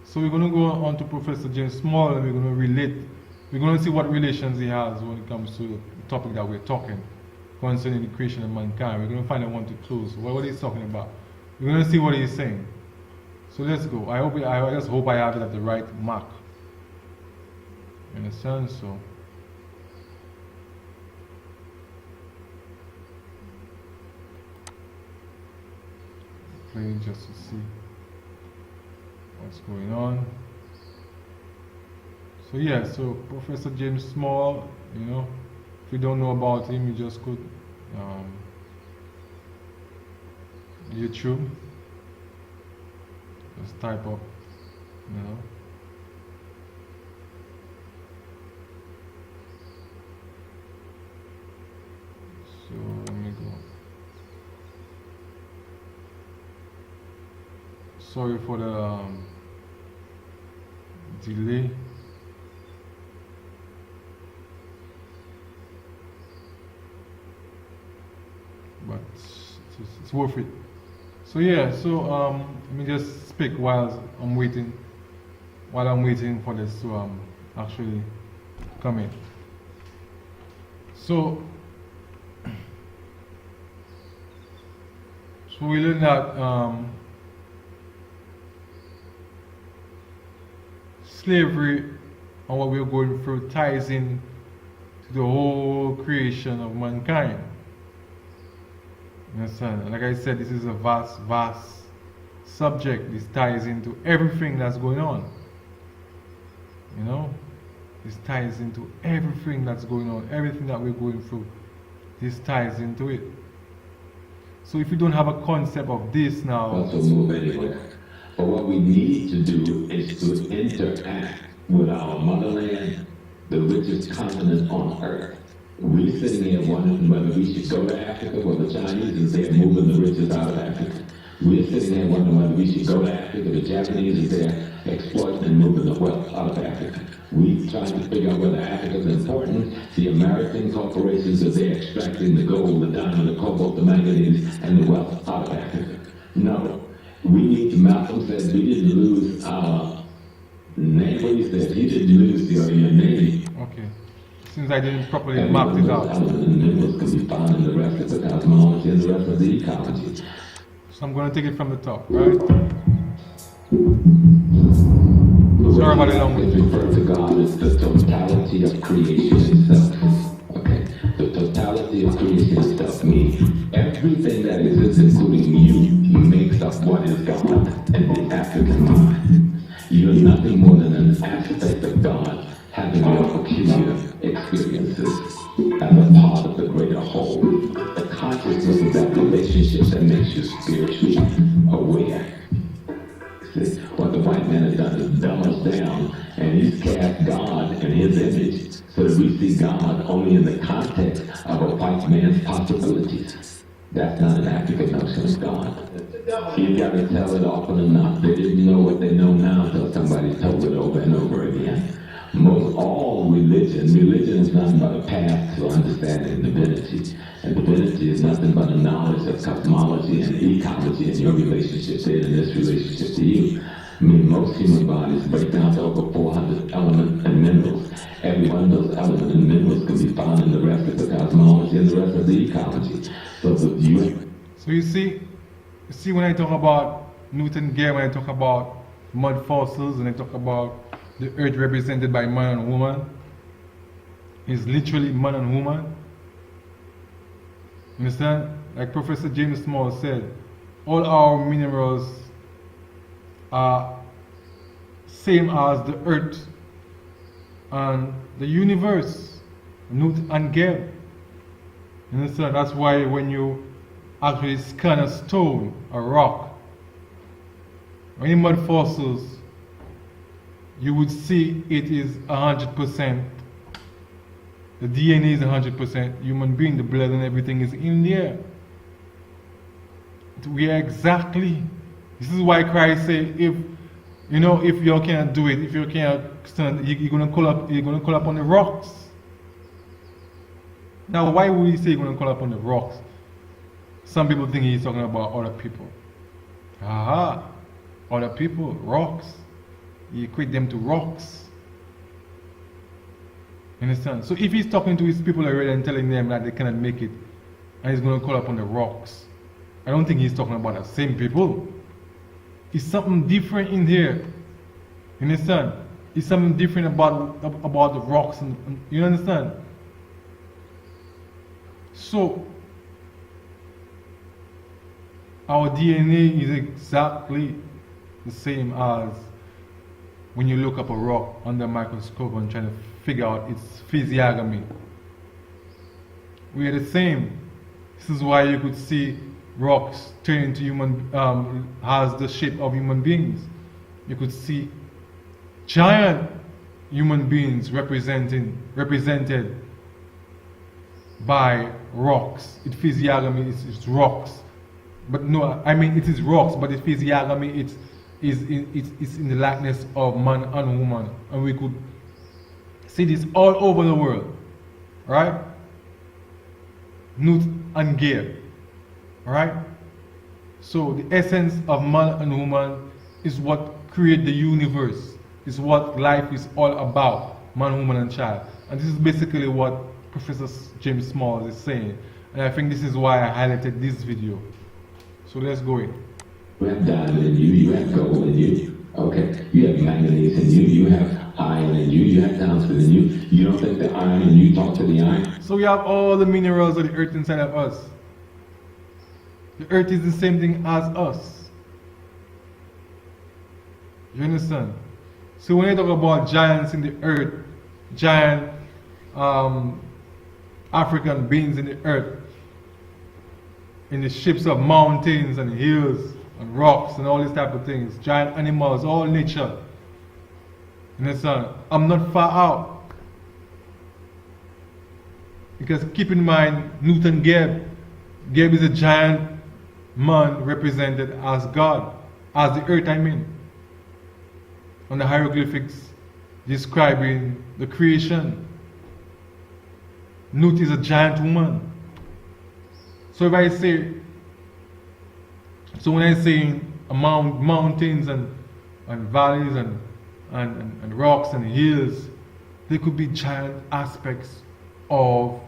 so we're going to go on to Professor James Small and we're going to relate we're going to see what relations he has when it comes to the topic that we're talking concerning the creation of mankind. We're going to find out one to close. What he's talking about. We're going to see what he's saying. So let's go. I just hope I have it at the right mark. You understand? So. Playing just to see what's going on. So yeah, so Professor James Small, you know, if you don't know about him, you just could YouTube, just type up, you know. So let me go. Sorry for the delay. But it's worth it. So yeah, so let me just speak while I'm waiting for this to actually come in. So we learned that slavery and what we're going through ties in to the whole creation of mankind. You understand? And like I said, this is a vast subject. This ties into everything that's going on. You know? This ties into everything that's going on. Everything that we're going through. This ties into it. So if you don't have a concept of this now, also move anywhere. But what we need to do is to interact with our motherland, the richest continent on earth. We're sitting here wondering whether we should go to Africa, where the Chinese is there moving the riches out of Africa. We're sitting here wondering whether we should go to Africa, the Japanese is there exploiting and moving the wealth out of Africa. We're trying to figure out whether Africa is important. The American corporations are there extracting the gold, the diamond, the cobalt, the manganese, and the wealth out of Africa. No. We need to, Malcolm said we didn't lose our name. What he said, he didn't lose your name. okay. Since I didn't properly mark it out. Minerals can be found in the rest of the cosmology and the rest of the ecology. So I'm going to take it from the top, right? Sorry about the long way. Refer to God as the totality of creation itself. Okay, the totality of creation itself means everything that exists, including you, makes up what is God in the African mind. You're nothing more than an aspect of God having your peculiar experiences as a part of the greater whole. The consciousness of that relationship that makes you spiritually aware. See, what the white man has done is dumb us down, and he's cast God in his image so that we see God only in the context of a white man's possibilities. That's not an African notion of God. You gotta tell it often enough. They didn't know what they know now until somebody told it over and over again. Most all religion is nothing but a path to understanding divinity. And divinity is nothing but a knowledge of cosmology and ecology and your relationship to it and this relationship to you. I mean, most human bodies break down to over 400 elements and minerals. Every one of those elements and minerals can be found in the rest of the cosmology and the rest of the ecology. So you see when I talk about Newton Gale, when I talk about mud fossils, and I talk about the earth represented by man and woman, is literally man and woman. Understand? Like Professor James Small said, all our minerals are same as the earth and the universe. Newton and Gale. You understand? That's why when you actually scan a stone, a rock, any mud fossils, you would see it is 100%. The DNA is 100% human being, the blood and everything is in there. We are exactly. This is why Christ said, if you can't do it, if you can't stand, you're gonna call up on the rocks. Now, why would he say you're gonna call up on the rocks? Some people think he's talking about other people. Aha, other people, rocks. He equate them to rocks. You understand? So if he's talking to his people already and telling them that they cannot make it, and he's going to call upon the rocks, I don't think he's talking about the same people. It's something different in here. You understand? It's something different about the rocks, and you understand? So our DNA is exactly the same as when you look up a rock under a microscope and trying to figure out its physiognomy. We are the same. This is why you could see rocks turn into has the shape of human beings. You could see giant human beings represented by rocks. Its physiognomy is rocks. But no, I mean it is rocks, but its physiognomy it's in the likeness of man and woman. And we could see this all over the world. Right? Newt and Gale. Right? So the essence of man and woman is what creates the universe. Is what life is all about. Man, woman and child. And this is basically what Professor James Small is saying. And I think this is why I highlighted this video. So let's go in. You have diamond in you, you have gold in you, okay? You have manganese in you, you have iron in you, you have tungsten in you. You don't think the iron in you talk to the iron? So we have all the minerals of the earth inside of us. The earth is the same thing as us. You understand? So when you talk about giants in the earth, giant African beings in the earth, in the shapes of mountains and hills and rocks and all these type of things, giant animals, all nature. You understand? I'm not far out. Because keep in mind, Newton Geb is a giant man represented as God, as the earth I mean. On the hieroglyphics describing the creation. Nut is a giant woman. So if I say, so when I say mountains and valleys and rocks and hills, they could be giant aspects of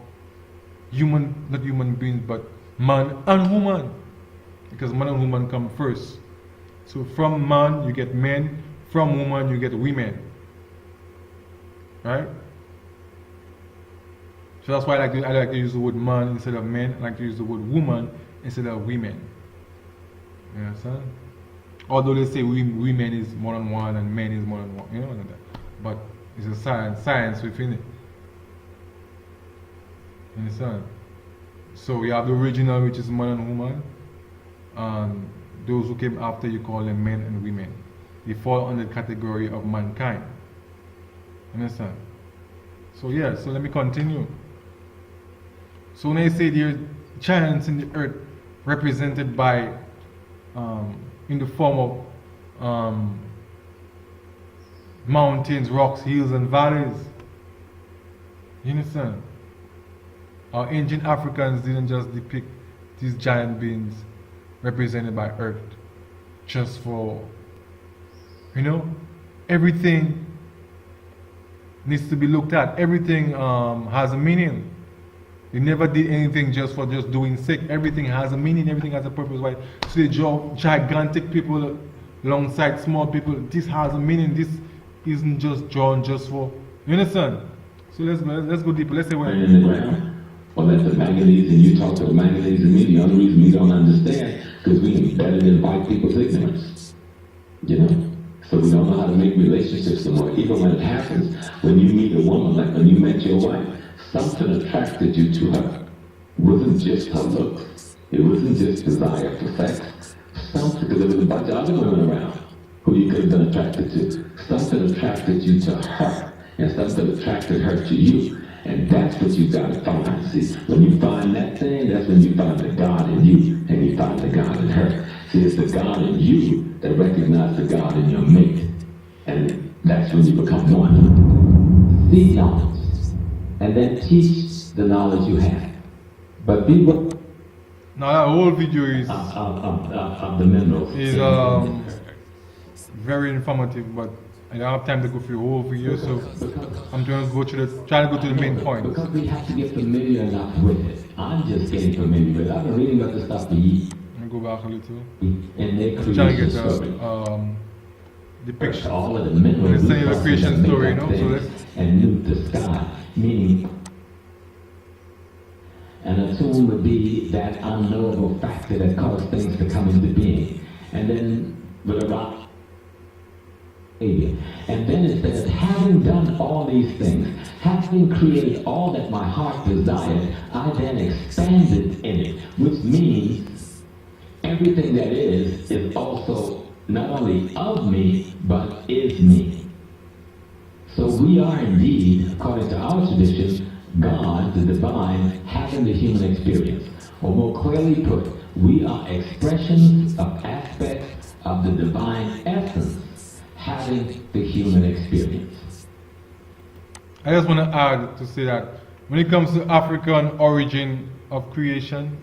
human, not human beings, but man and woman. Because man and woman come first. So from man you get men, from woman you get women. Right? So that's why I like to use the word man instead of men. I like to use the word woman instead of women. You understand? Although they say women is more than one and men is more than one, you know, but it's a science within it. You understand? So we have the original, which is man and woman, and those who came after, you call them men and women. They fall under the category of mankind. Understand? So yeah, so let me continue. So when I say there are giants in the earth represented by in the form of mountains, rocks, hills and valleys. You understand? Our ancient Africans didn't just depict these giant beings represented by earth just for, you know, everything needs to be looked at. Everything has a meaning. They never did anything just for just doing sake. Everything has a meaning, everything has a purpose. Right? So they draw gigantic people alongside small people. This has a meaning. This isn't just drawn just for, you understand? So let's go deeper. Let's say what in the ground. Or let the manganese and you talk to the manganese and me. The only reason we don't understand because we embedded in white people's ignorance. You know? So we don't know how to make relationships anymore. Even when it happens, when you meet a woman, like when you met your wife, something attracted you to her. It wasn't just her looks. It wasn't just desire for sex. Something, because there was a bunch of other women around who you could have been attracted to. Something attracted you to her, and something attracted her to you. And that's what you got to find. See, when you find that thing, that's when you find the God in you, and you find the God in her. See, it's the God in you that recognizes the God in your mate. And that's when you become one. See knowledge. And then teach the knowledge you have. But be what? Now that whole video is of the minerals. is very informative, but I don't have time to go through the whole video, so I'm trying to go to the main points. Because we have to get familiar enough with it. I'm just getting familiar with it. I've been reading about this stuff for years. Let me go back a little. And they I'm trying to create get a story. depiction. All of the mineral Let's say the resources creation that story, make you up know, so things let's- and nuke the sky, meaning. And a tomb would be that unknowable factor that caused things to come into being. And then with a rock. And then it says, having done all these things, having created all that my heart desired, I then expanded in it, which means everything that is also not only of me, but is me. So we are indeed, according to our tradition, God, the divine, having the human experience. Or more clearly put, we are expressions of aspects of the divine essence having the human experience. I just want to add to say that when it comes to African origin of creation,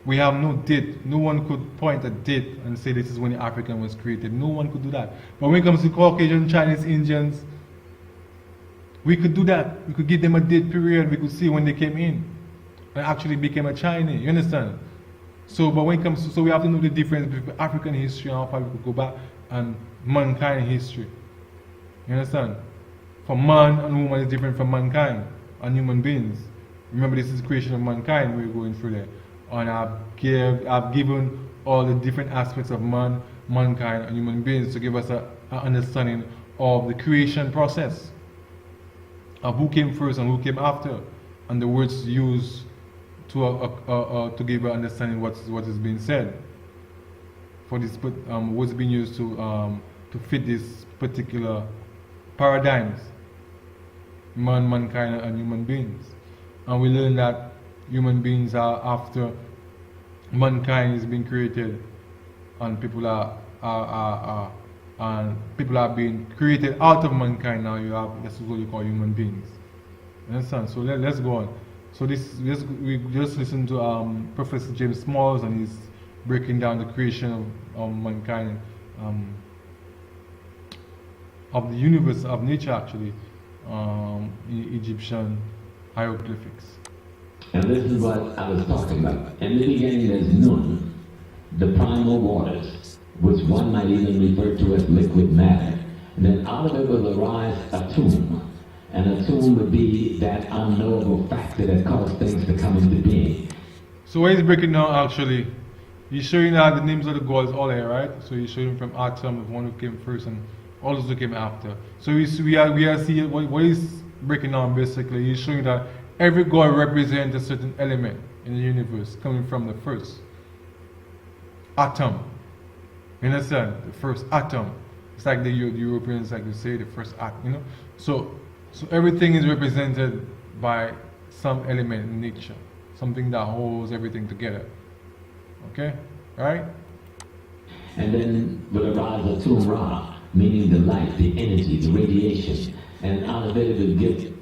we have no date. No one could point a date and say this is when the African was created. No one could do that. But when it comes to Caucasian, Chinese, Indians, we could do that. We could give them a date period. We could see when they came in and actually became a Chinese. You understand? So, but when it comes to, so we have to know the difference between African history and how far we could go back and mankind history. You understand? For man and woman is different from mankind and human beings. Remember, this is the creation of mankind we're going through there. And I've given all the different aspects of man, mankind, and human beings to give us an understanding of the creation process, of who came first and who came after, and the words used to give an understanding what is being said. For this, what's being used to fit this particular paradigms, mankind, and human beings. And we learn that human beings are after mankind is being created, and people are being created out of mankind. Now you have, that's what you call human beings. You understand? So let's go on. So we just listened to Professor James Smalls, and he's breaking down the creation of mankind, of the universe, of nature actually, in Egyptian hieroglyphics. And this is what I was talking about. In the beginning there's Nun, the primal waters, which one might even refer to as liquid matter. And then out of it will arise a tomb. And a tomb would be that unknowable factor that caused things to come into being. So what he's breaking down actually, he's showing that the names of the gods all here, right? So he's showing from Atum, the one who came first, and all those who came after. So we are seeing what he's breaking down basically. He's showing that every god represents a certain element in the universe coming from the first atom. You understand? The first atom. It's like the Europeans like to say the first atom, you know? So everything is represented by some element in nature, something that holds everything together. Okay? Right? And then will arise a tomb Ra, meaning the light, the energy, the radiation. And out of it will give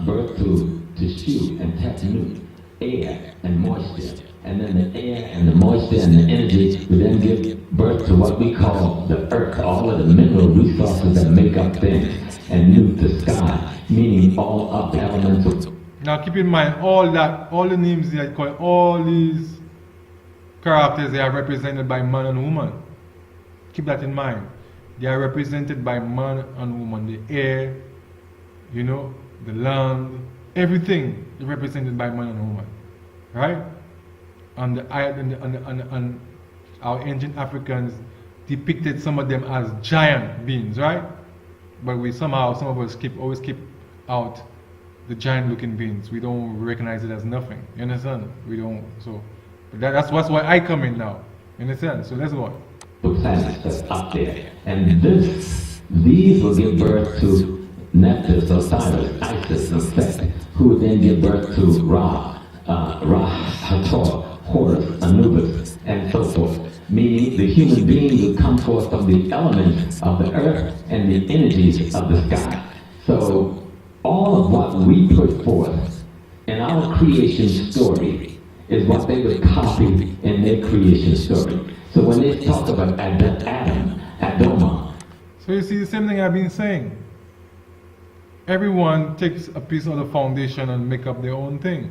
birth to Shu and Tepnut, air and moisture. And then the air and the moisture and the energy will then give birth to what we call the earth, all of the mineral resources that make up things, and nuke the sky, meaning all of the elemental. Now keep in mind all the names that call all these characters, they are represented by man and woman. Keep that in mind. They are represented by man and woman. The air, you know, the land, everything is represented by man and woman. Right? And our ancient Africans depicted some of them as giant beings, right? But some of us always keep out the giant looking beings. We don't recognize it as nothing. You understand? We don't, so but that's why I come in now. You understand? So let's go on. Planets that's up there. And these will give birth to Nephthys, Osiris, Isis, and Set, who would then give birth to Ra, Hathor, Horus, Anubis, and so forth. Meaning the human being would come forth from the elements of the earth and the energies of the sky. So all of what we put forth in our creation story is what they would copy in their creation story. So when they talk about Adam, Adoma. So So you see the same thing I've been saying. Everyone takes a piece of the foundation and make up their own thing.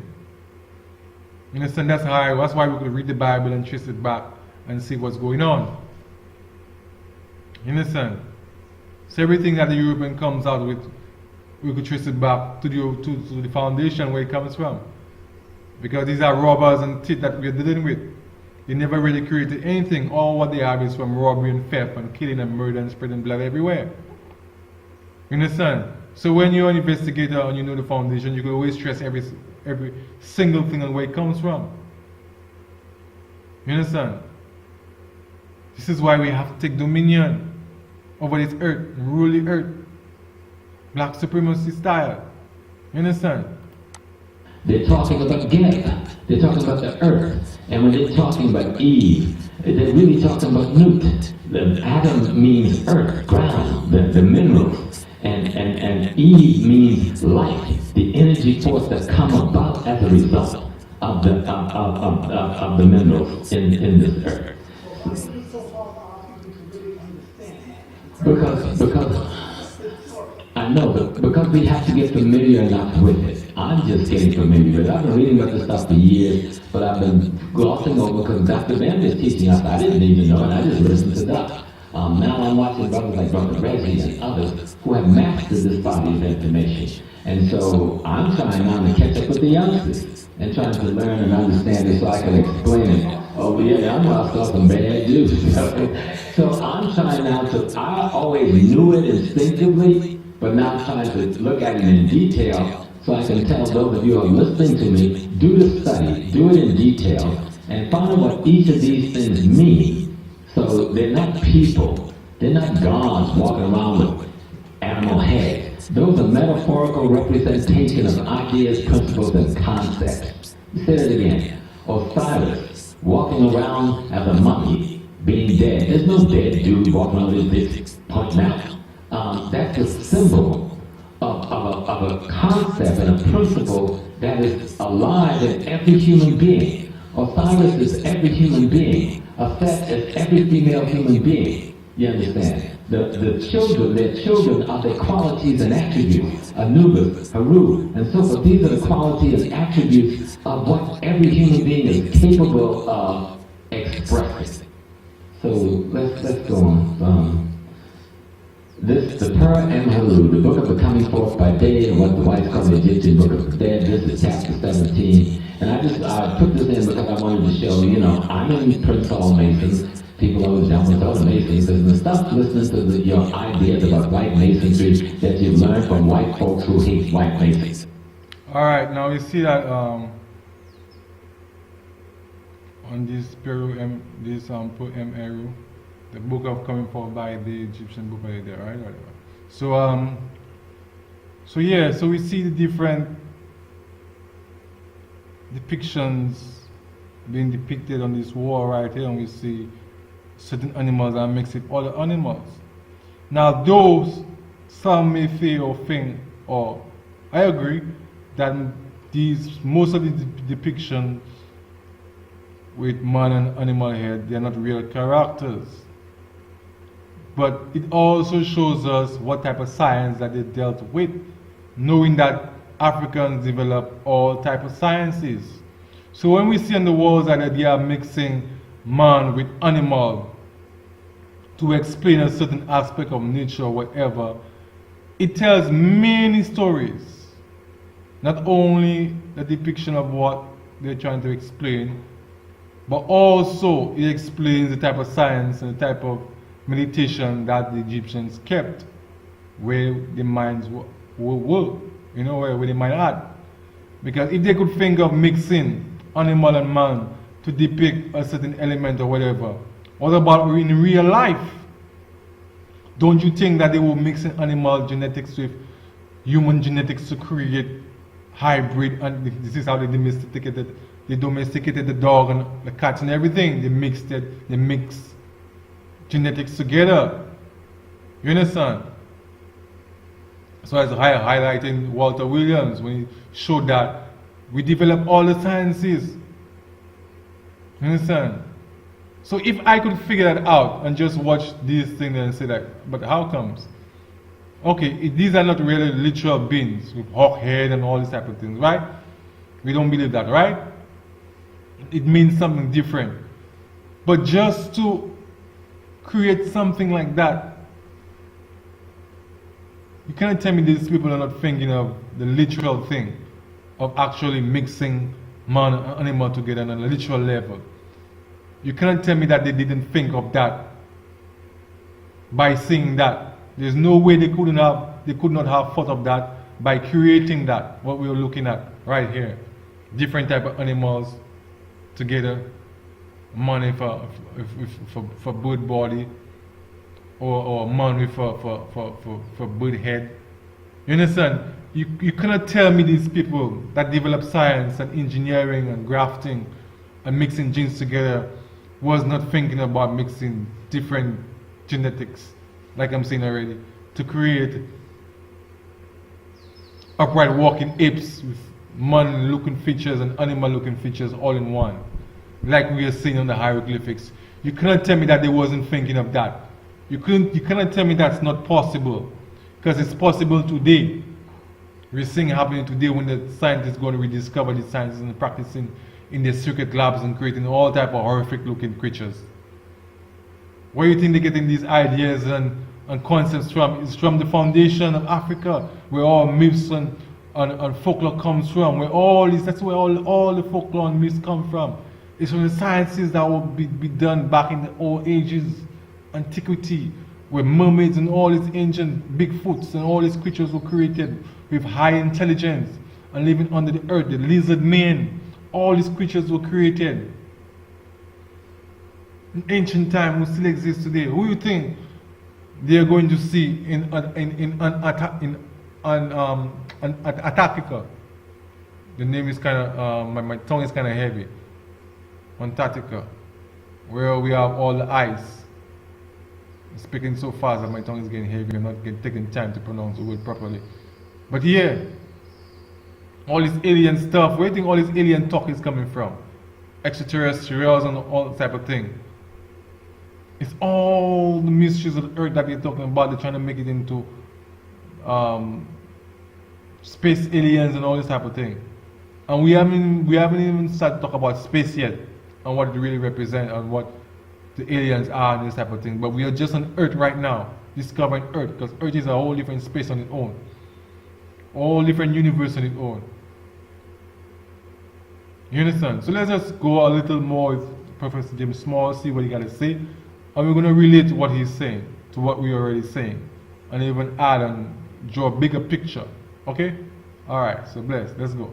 You understand? That's why we could read the Bible and trace it back and see what's going on. You understand? So everything that the European comes out with, we could trace it back to the foundation where it comes from. Because these are robbers and thieves that we're dealing with. They never really created anything. All what they have is from robbery and theft and killing and murder and spreading blood everywhere. You understand? So when you're an investigator and you know the foundation, you can always trace every single thing and where it comes from. You understand? This is why we have to take dominion over this earth, and rule the earth. Black supremacy style. You understand? They're talking about Gaia. They're talking about the earth. And when they're talking about Eve, they're really talking about Newt. The Adam means earth, ground, the minerals. And Eve means life, the energy force that come about as a result of the minerals in this earth. Because I know, but because we have to get familiar enough with it. I'm just getting familiar with it. I've been reading about this stuff for years, but I've been glossing over because Dr. Ben is teaching us. I didn't even know, and I just listened to that. Now I'm watching brothers like Brother Reggie and others who have mastered this body of information. And so I'm trying now to catch up with the youngsters and trying to learn and understand it so I can explain it. Oh yeah, I know I saw some bad dudes. So I'm trying now I always knew it instinctively, but now I'm trying to look at it in detail so I can tell those of you who are listening to me, do the study, do it in detail, and find out what each of these things mean. So they're not people, they're not gods walking around with animal heads. Those are metaphorical representations of ideas, principles, and concepts. Say that again. Osiris, walking around as a mummy, being dead. There's no dead dude walking around with this pointing out. That's a symbol of a concept and a principle that is alive in every human being. Osiris is every human being. Set is every female human being. You understand? The children, their children are the qualities and attributes. Anubis, Haru, and so forth. These are the qualities and attributes of what every human being is capable of expressing. So let's go on. The Pura and Haru, the book of the coming forth by day, and what the whites call the Egyptian book of the dead. This is chapter 17. And I put this in because I wanted to show, I'm in Prince Hall Masons. People always jump with other Masons and stuff, listening to your ideas about white Masonry that you've learned from white folks who hate white Masons. Alright, now you see that on this Peru Eru, the book of coming forth by the Egyptian book right there, right? So we see the different depictions being depicted on this wall right here, and we see certain animals are mixed with other animals. Now those, some may feel or think, or I agree, that most of the depictions with man and animal head, they're not real characters. But it also shows us what type of science that they dealt with, knowing that Africans develop all type of sciences. So when we see on the walls that they are mixing man with animal to explain a certain aspect of nature or whatever, it tells many stories. Not only the depiction of what they're trying to explain, but also it explains the type of science and the type of meditation that the Egyptians kept, where the minds were where the mind at. Because if they could think of mixing animal and man to depict a certain element or whatever, what about in real life? Don't you think that they were mixing animal genetics with human genetics to create hybrid, and this is how they domesticated the dog and the cats and everything. They mix genetics together. You understand? So as highlighting Walter Williams when he showed that we develop all the sciences. You understand? So if I could figure that out and just watch these things and say that, but how comes? Okay, these are not really literal beings with hawk head and all these type of things, right? We don't believe that, right? It means something different. But just to create something like that, you cannot tell me these people are not thinking of the literal thing of actually mixing man and animal together on a literal level. You cannot tell me that they didn't think of that by seeing that. There's no way they could not have thought of that by creating that, what we're looking at right here. Different type of animals together, man for bird body, or man with for bird head. You understand? You cannot tell me these people that develop science and engineering and grafting and mixing genes together was not thinking about mixing different genetics, like I'm saying already, to create upright walking apes with man looking features and animal looking features all in one, like we are seeing on the hieroglyphics. You cannot tell me that they wasn't thinking of that. You cannot tell me that's not possible, because it's possible today. We're seeing it happening today when the scientists go to rediscover the sciences and practicing in their secret labs and creating all type of horrific looking creatures. Where do you think they're getting these ideas and concepts from? It's from the foundation of Africa, where all myths and folklore comes from, that's where all the folklore and myths come from. It's from the sciences that will be done back in the old ages, antiquity, where mermaids and all these ancient Bigfoots and all these creatures were created with high intelligence and living under the earth, the lizard men, all these creatures were created in ancient time, who still exist today. Who do you think they are going to see in Antarctica? The name is kind of my tongue is kind of heavy. Antarctica, where we have all the ice. I'm speaking so fast that my tongue is getting heavy. I'm not taking time to pronounce the word properly. But here, all this alien stuff, where do you think all this alien talk is coming from? Extraterrestrials and all type of thing. It's all the mysteries of the earth that they're talking about. They're trying to make it into space aliens and all this type of thing. And we haven't even started to talk about space yet and what it really represents and what the aliens are and this type of thing. But we are just on Earth right now, discovering Earth, because Earth is a whole different space on its own, whole different universe on its own. You understand? So let's just go a little more with Professor James Small, see what he got to say, and we're going to relate what he's saying to what we're already saying, and even add and draw a bigger picture. Okay? All right. So bless. Let's go.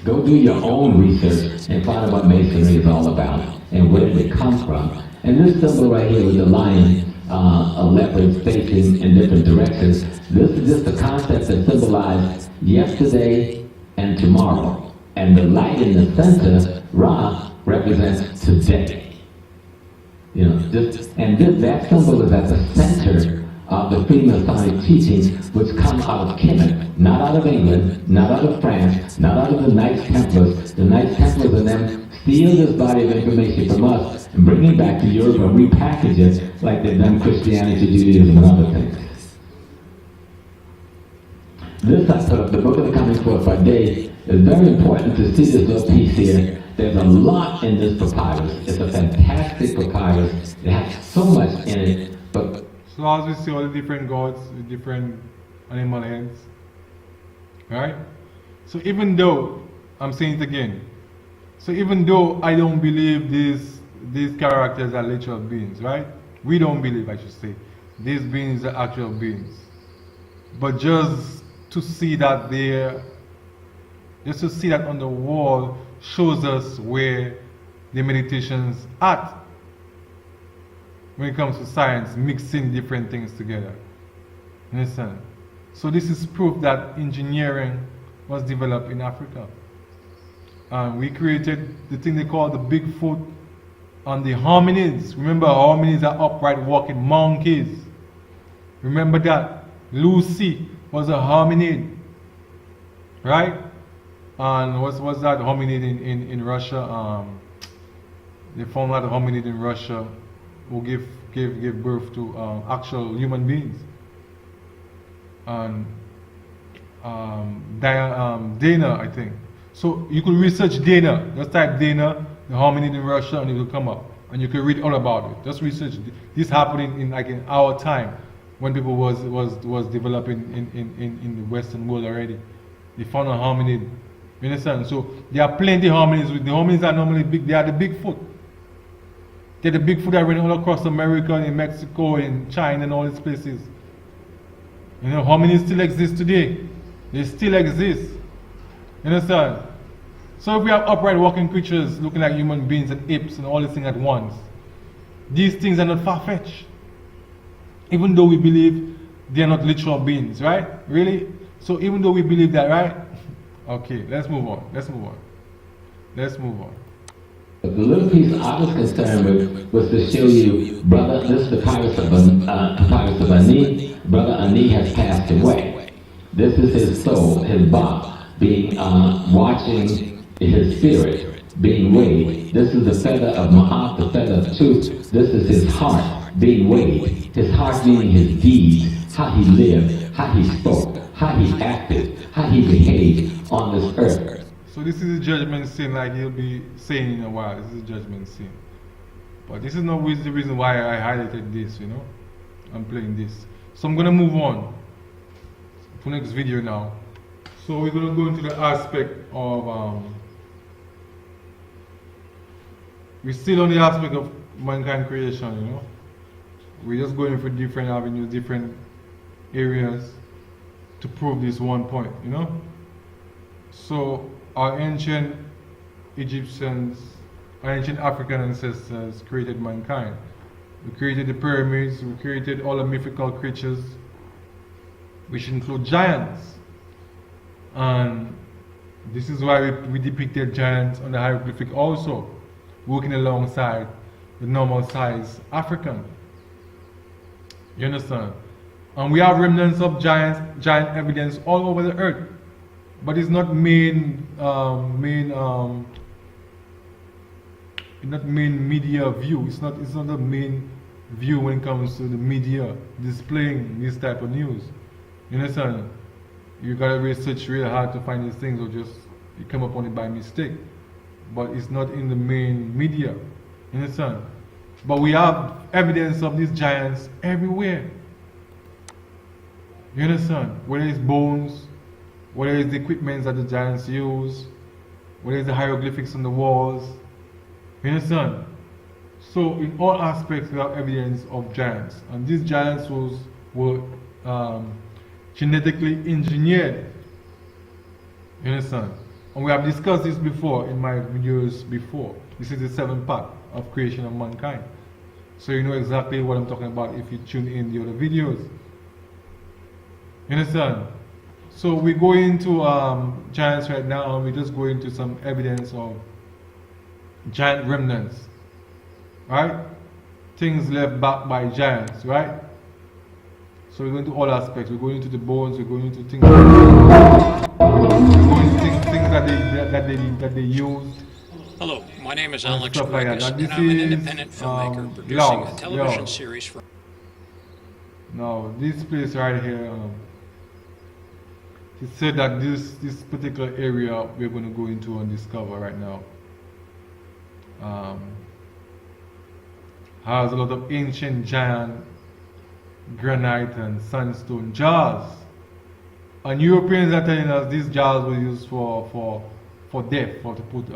Go do your own research and find out what masonry is all about and where it comes from. And this symbol right here with the lion, a leopard facing in different directions, this is just a concept that symbolizes yesterday and tomorrow. And the light in the center, Ra, represents today. You know, that symbol is at the center of the Freemasonic teachings, which come out of Kemet, not out of England, not out of France, not out of the Knights Templars. The Knights Templars and them steal this body of information from us and bring it back to Europe and repackage it like they've done Christianity, Judaism, and other things. This I put up, the Book of the Coming Forth by Day. It's very important to see this little piece here. There's a lot in this papyrus. It's a fantastic papyrus. It has so much in it, but so as we see all the different gods with different animal heads, right? So even though, I'm saying it again, so even though I don't believe these characters are literal beings, right? We don't believe, I should say, these beings are actual beings. But just to see that just to see that on the wall shows us where the meditation's at. When it comes to science, mixing different things together. Understand? So this is proof that engineering was developed in Africa. And we created the thing they call the Bigfoot and the hominids. Remember, hominids are upright walking monkeys. Remember that? Lucy was a hominid. Right? And what's that hominid in Russia? They found a lot of hominid in Russia who gave birth to actual human beings. And Dana, I think. So you could research Dana. Just type Dana, the hominid in Russia, and it will come up. And you can read all about it. Just research. This happening in our time, when people was developing in the Western world already. They found a hominid. You understand? So there are plenty of hominids. The hominids are normally big. They are the Bigfoot. They're the Bigfoot that run all across America, in Mexico, in China, and all these places. You know, hominids still exist today. They still exist. You understand? So if we have upright walking creatures looking like human beings and apes and all these things at once, these things are not far-fetched. Even though we believe they are not literal beings, right? Really? So even though we believe that, right? Okay, let's move on. Let's move on. Let's move on. The little piece I was concerned with was to show you, brother, this is the Papyrus of Ani. Brother Ani has passed away. This is his soul, his ba, being watching his spirit being weighed. This is the feather of Ma'at, the feather of truth. This is his heart being weighed. His heart meaning his deeds, how he lived, how he spoke, how he acted, how he behaved on this earth. So this is a judgment scene, like he'll be saying in a while. This is a judgment scene. But this is not the reason why I highlighted this, you know. I'm playing this. So I'm gonna move on to next video now. So we're gonna go into the aspect of we're still on the aspect of mankind creation, you know. We're just going for different avenues, different areas to prove this one point, you know. So our ancient Egyptians, our ancient African ancestors created mankind. We created the pyramids, we created all the mythical creatures, which include giants. And this is why we depicted giants on the hieroglyphic also, working alongside the normal size African. You understand? And we have remnants of giant evidence all over the earth. But it's not main media view. It's not the main view when it comes to the media displaying this type of news. You understand? You gotta research real hard to find these things, or just you come upon it by mistake. But it's not in the main media. You understand? But we have evidence of these giants everywhere. You understand? Whether it's bones, whether it's the equipment that the giants use, whether it's the hieroglyphics on the walls. You understand? So in all aspects we have evidence of giants. And these giants were genetically engineered. You understand? And we have discussed this before in my videos before. This is the 7th part of creation of mankind. So you know exactly what I'm talking about if you tune in the other videos. You understand? So we go into giants right now, and we just go into some evidence of giant remnants. Right? Things left back by giants, right? So we're going to all aspects. We're going into the bones, we're going into things, that they used. Hello, my name is Alex stuff like that. Marcus, Now, this and I'm an is, independent filmmaker producing Laos, a television Laos. series for... Now this place right here, it said that this particular area we're going to go into and discover right now has a lot of ancient giant granite and sandstone jars. And Europeans are telling us these jars were used for death, or to put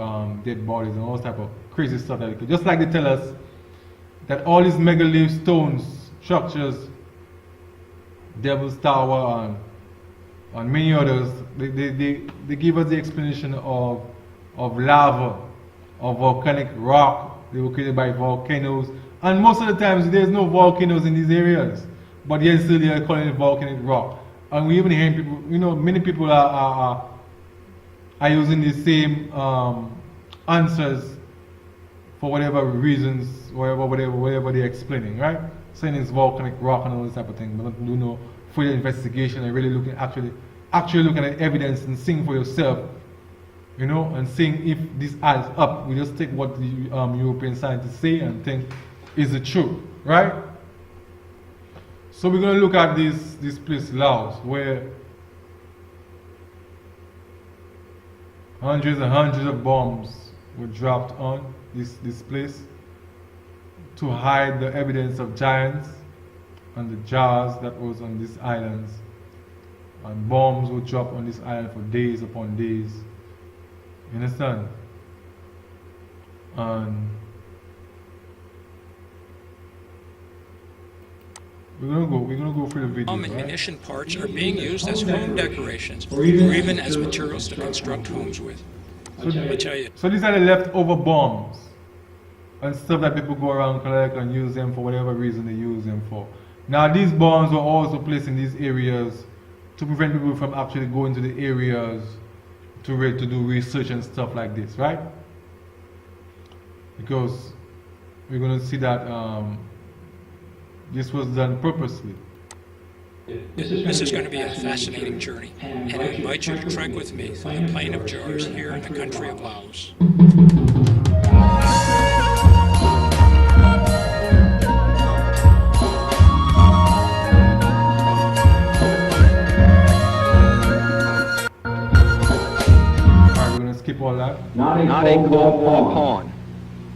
dead bodies and all type of crazy stuff that they could. Just like they tell us that all these megalith stones, structures, Devil's Tower and many others, they give us the explanation of lava, of volcanic rock. They were created by volcanoes. And most of the times there's no volcanoes in these areas. But yet still they are calling it volcanic rock. And we even hear people, you know, many people are using the same answers for whatever reasons, whatever they're explaining, right? Saying it's volcanic rock and all this type of thing, but not do no further investigation and really actually looking at evidence and seeing for yourself you know, and seeing if this adds up. We just take what the European scientists say and think is the truth, right? So we're going to look at this place, Laos, where hundreds and hundreds of bombs were dropped on this place to hide the evidence of giants and the jars that was on these islands. And bombs were dropped on this island for days upon days. You understand? And we're gonna go through the video. Bomb and munition parts are being used as home decorations, or even as materials to construct homes with. Let me tell you. So these are the leftover bombs and stuff that people go around collect and use them for whatever reason they use them for. Now these bombs were also placed in these areas to prevent people from actually going to the areas to do research and stuff like this, right? Because we're going to see that this was done purposely. This is going to be a fascinating journey, and I invite you to trek with me through the plain of jars here in the country of Laos. Skip all that. Not a Cold War pawn.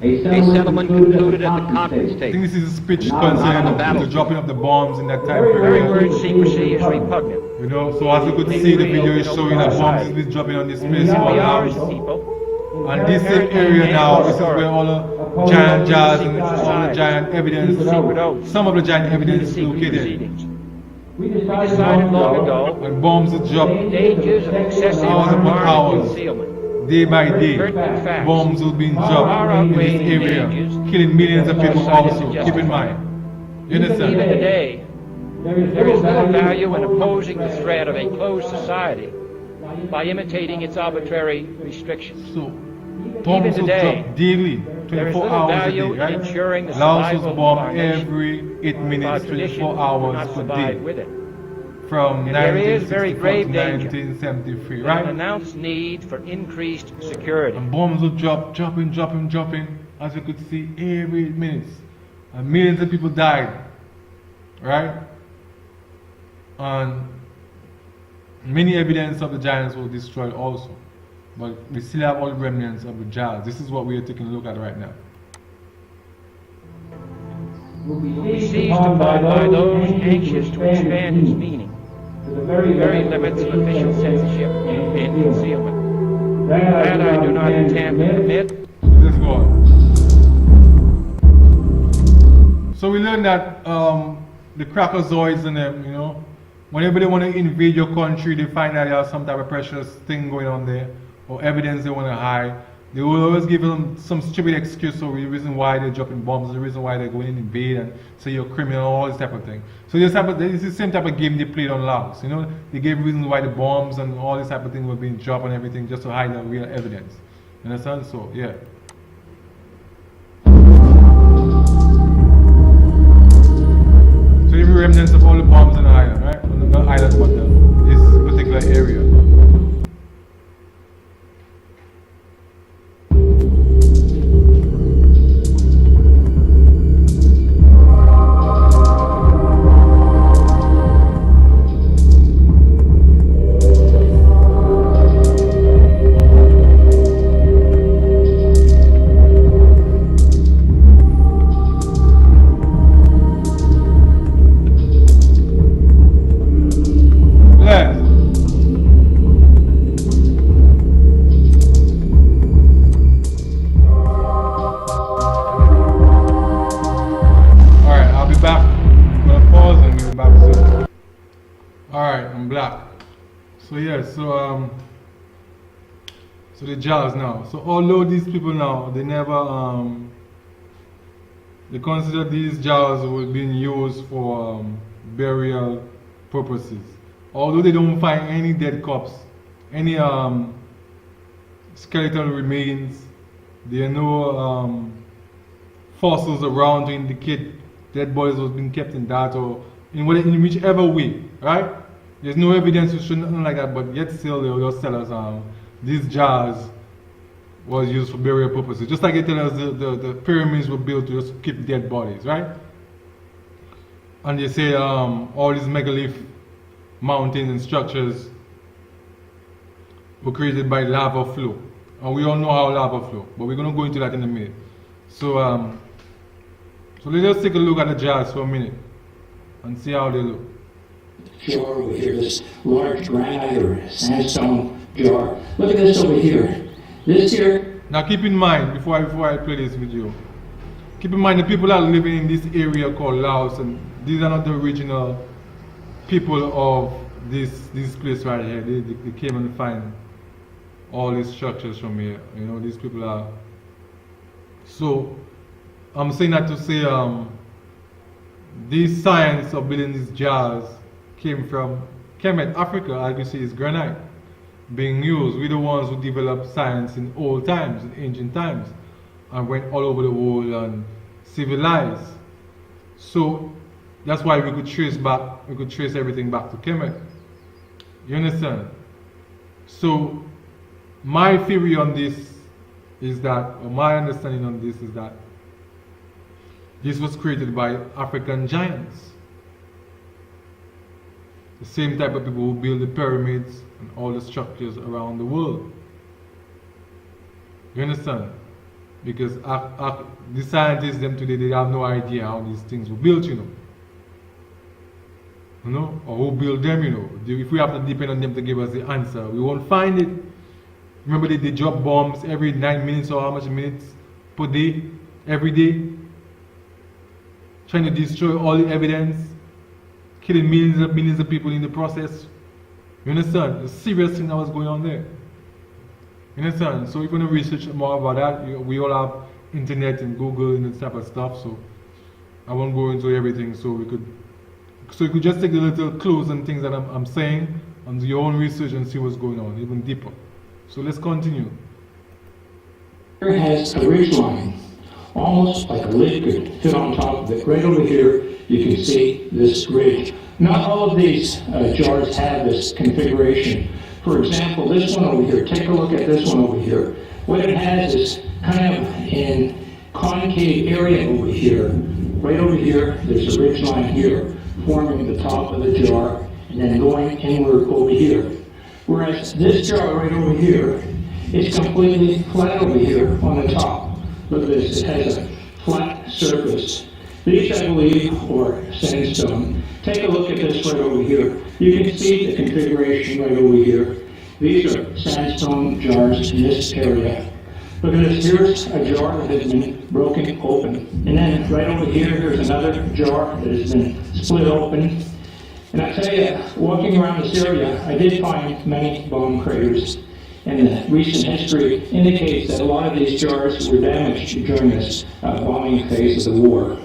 A settlement concluded at the conference I think table. this is a speech concerning the dropping of the bombs in that time Very word period. secrecy is repugnant. You know, so as you could see, the video is showing that bombs is being dropping on this place called We are as Laos. people. And this same area now, this is where all the giant jars and all the giant evidence, some of the giant evidence is located. We decided long ago And bombs are dropped dangers of excessive hours upon armed hours. concealment. Day by day. Bombs will be dropped in this area, killing millions of people also. Keep in mind. You Even understand? today, there is little value in opposing the threat of a closed society by imitating its arbitrary restrictions. So, bombs will today, drop daily, there is 24 little hours a value day, in ensuring the right? Laos survival was of bombed our nation. every 8 Our minutes, tradition 24 will hours not per survive day. with it. From And there is very 1964 to grave danger. 1973, An right? announced need for increased security. And bombs will drop, dropping, as you could see, every 8 minutes. And millions of people died, right? And many evidence of the giants were destroyed also. But we still have all the remnants of the jars. This is what we are taking a look at right now. Will be seized upon by those anxious to expand its meaning to the very limits of official censorship and concealment. That I do not intend to admit. Let's go on. So we learned that the crackerzoids and them, you know, whenever they want to invade your country, they find that they have some type of precious thing going on there, or evidence they want to hide. They will always give them some stupid excuse or the reason why they're dropping bombs, the reason why they're going in and invade and say you're criminal, all this type of thing. So this is the same type of game they played on Laos. You know, they gave reasons why the bombs and all this type of thing were being dropped and everything just to hide the real evidence. You understand? So yeah. So you have remnants of all the bombs on the island, right? On the island, but this particular area. So the jars now. So although these people now, they never, they consider these jars were being used for burial purposes. Although they don't find any dead corpse, any skeletal remains, there are no fossils around to indicate dead bodies was being kept in that or in whichever way, right? There's no evidence to show nothing like that, but yet still they'll just tell us these jars was used for burial purposes. Just like they tell us the pyramids were built to just keep dead bodies, right? And they say all these megalith mountains and structures were created by lava flow. And we all know how lava flow, but we're going to go into that in a minute. So, so let's just take a look at the jars for a minute and see how they look. Jar over here, this large granite or sandstone jar. Look at this over here. This here. Now keep in mind, before I play this video, keep in mind the people that are living in this area called Laos, and these are not the original people of this place right here. They came and find all these structures from here. You know, these people are. So I'm saying that to say this science of building these jars came from Kemet, Africa. As you see, is granite being used. We're the ones who developed science in old times, in ancient times, and went all over the world and civilized. So that's why we could trace everything back to Kemet. You understand? So my theory on this is that, or my understanding on this is that this was created by African giants. The same type of people who build the pyramids and all the structures around the world. You understand? Because the scientists them today, they have no idea how these things were built, you know. You know, or who built them, you know. If we have to depend on them to give us the answer, we won't find it. Remember they drop bombs every 9 minutes or how much minutes per day, every day, trying to destroy all the evidence, killing millions of people in the process. You understand? The serious thing that was going on there. You understand? So if you want to research more about that, we all have internet and Google and that type of stuff. So I won't go into everything. So you could just take the little clues and things that I'm saying and do your own research and see what's going on even deeper. So let's continue. Here has a ridge line, almost like a lid could fit on top of it. Right over here, you can see this ridge. Not all of these jars have this configuration. For example, this one over here, take a look at this one over here. What it has is kind of an concave area over here. Right over here, there's a ridge line here, forming the top of the jar, and then going inward over here. Whereas this jar right over here is completely flat over here on the top. Look at this, it has a flat surface. These, I believe, are sandstone. Take a look at this right over here. You can see the configuration right over here. These are sandstone jars in this area. Look at this, here's a jar that has been broken open. And then right over here, here's another jar that has been split open. And I tell you, walking around this area, I did find many bomb craters. And the recent history indicates that a lot of these jars were damaged during this bombing phase of the war.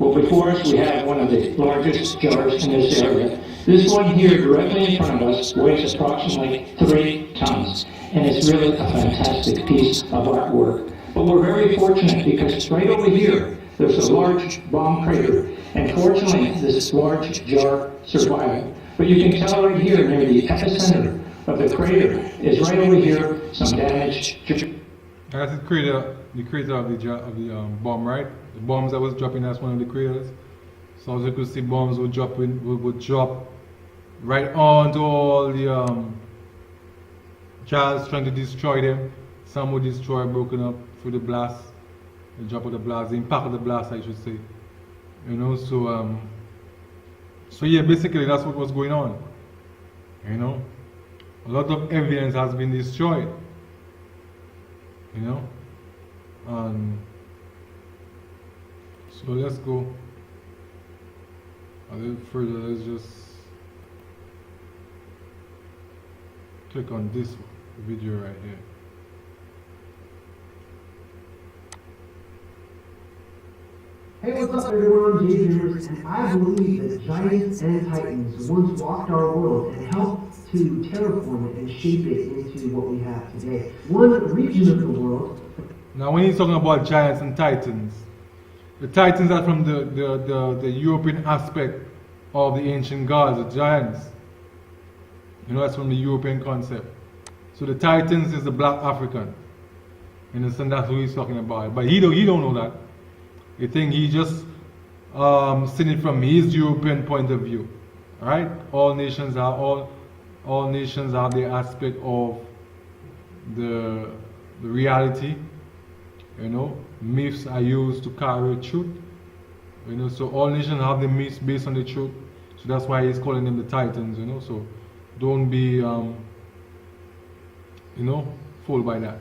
Well, before us we have one of the largest jars in this area. This one here directly in front of us weighs approximately 3 tons. And it's really a fantastic piece of artwork. But we're very fortunate because right over here, there's a large bomb crater. And fortunately, this large jar survived. But you can tell right here near the epicenter of the crater is right over here, some damage. That's the crater of the bomb, right? The bombs that was dropping, that's one of the craters. So as you could see, bombs would drop right onto all the jars, trying to destroy them. Some would destroy, broken up through the blast, the drop of the blast, the impact of the blast, I should say. You know, so yeah, basically that's what was going on. You know, a lot of evidence has been destroyed. You know, so let's go a little further. Let's just click on this video right here. Hey, what's up everyone, I'm Jason, and I believe that giants and titans once walked our world and helped to terraform it and shape it into what we have today. One region of the world. Now when he's talking about giants and titans, the titans are from the European aspect of the ancient gods, the giants. You know, that's from the European concept. So the Titans is the black African. You understand? That's what he's talking about. But he don't know that. He think he just seeing it from his European point of view. Alright? All nations have the aspect of the reality. You know, myths are used to carry truth. You know, so all nations have the myths based on the truth. So that's why he's calling them the Titans, you know. So don't be fooled by that.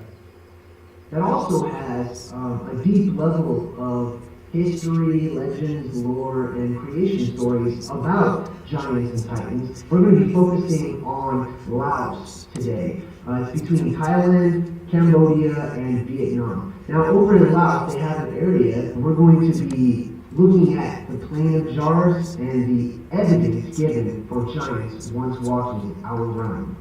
That also has a deep level of history, legends, lore, and creation stories about giants and titans. We're going to be focusing on Laos today. It's between Thailand, Cambodia, and Vietnam. Now, over in Laos, they have an area, and we're going to be looking at the plain of jars and the evidence given for giants once walking our realm.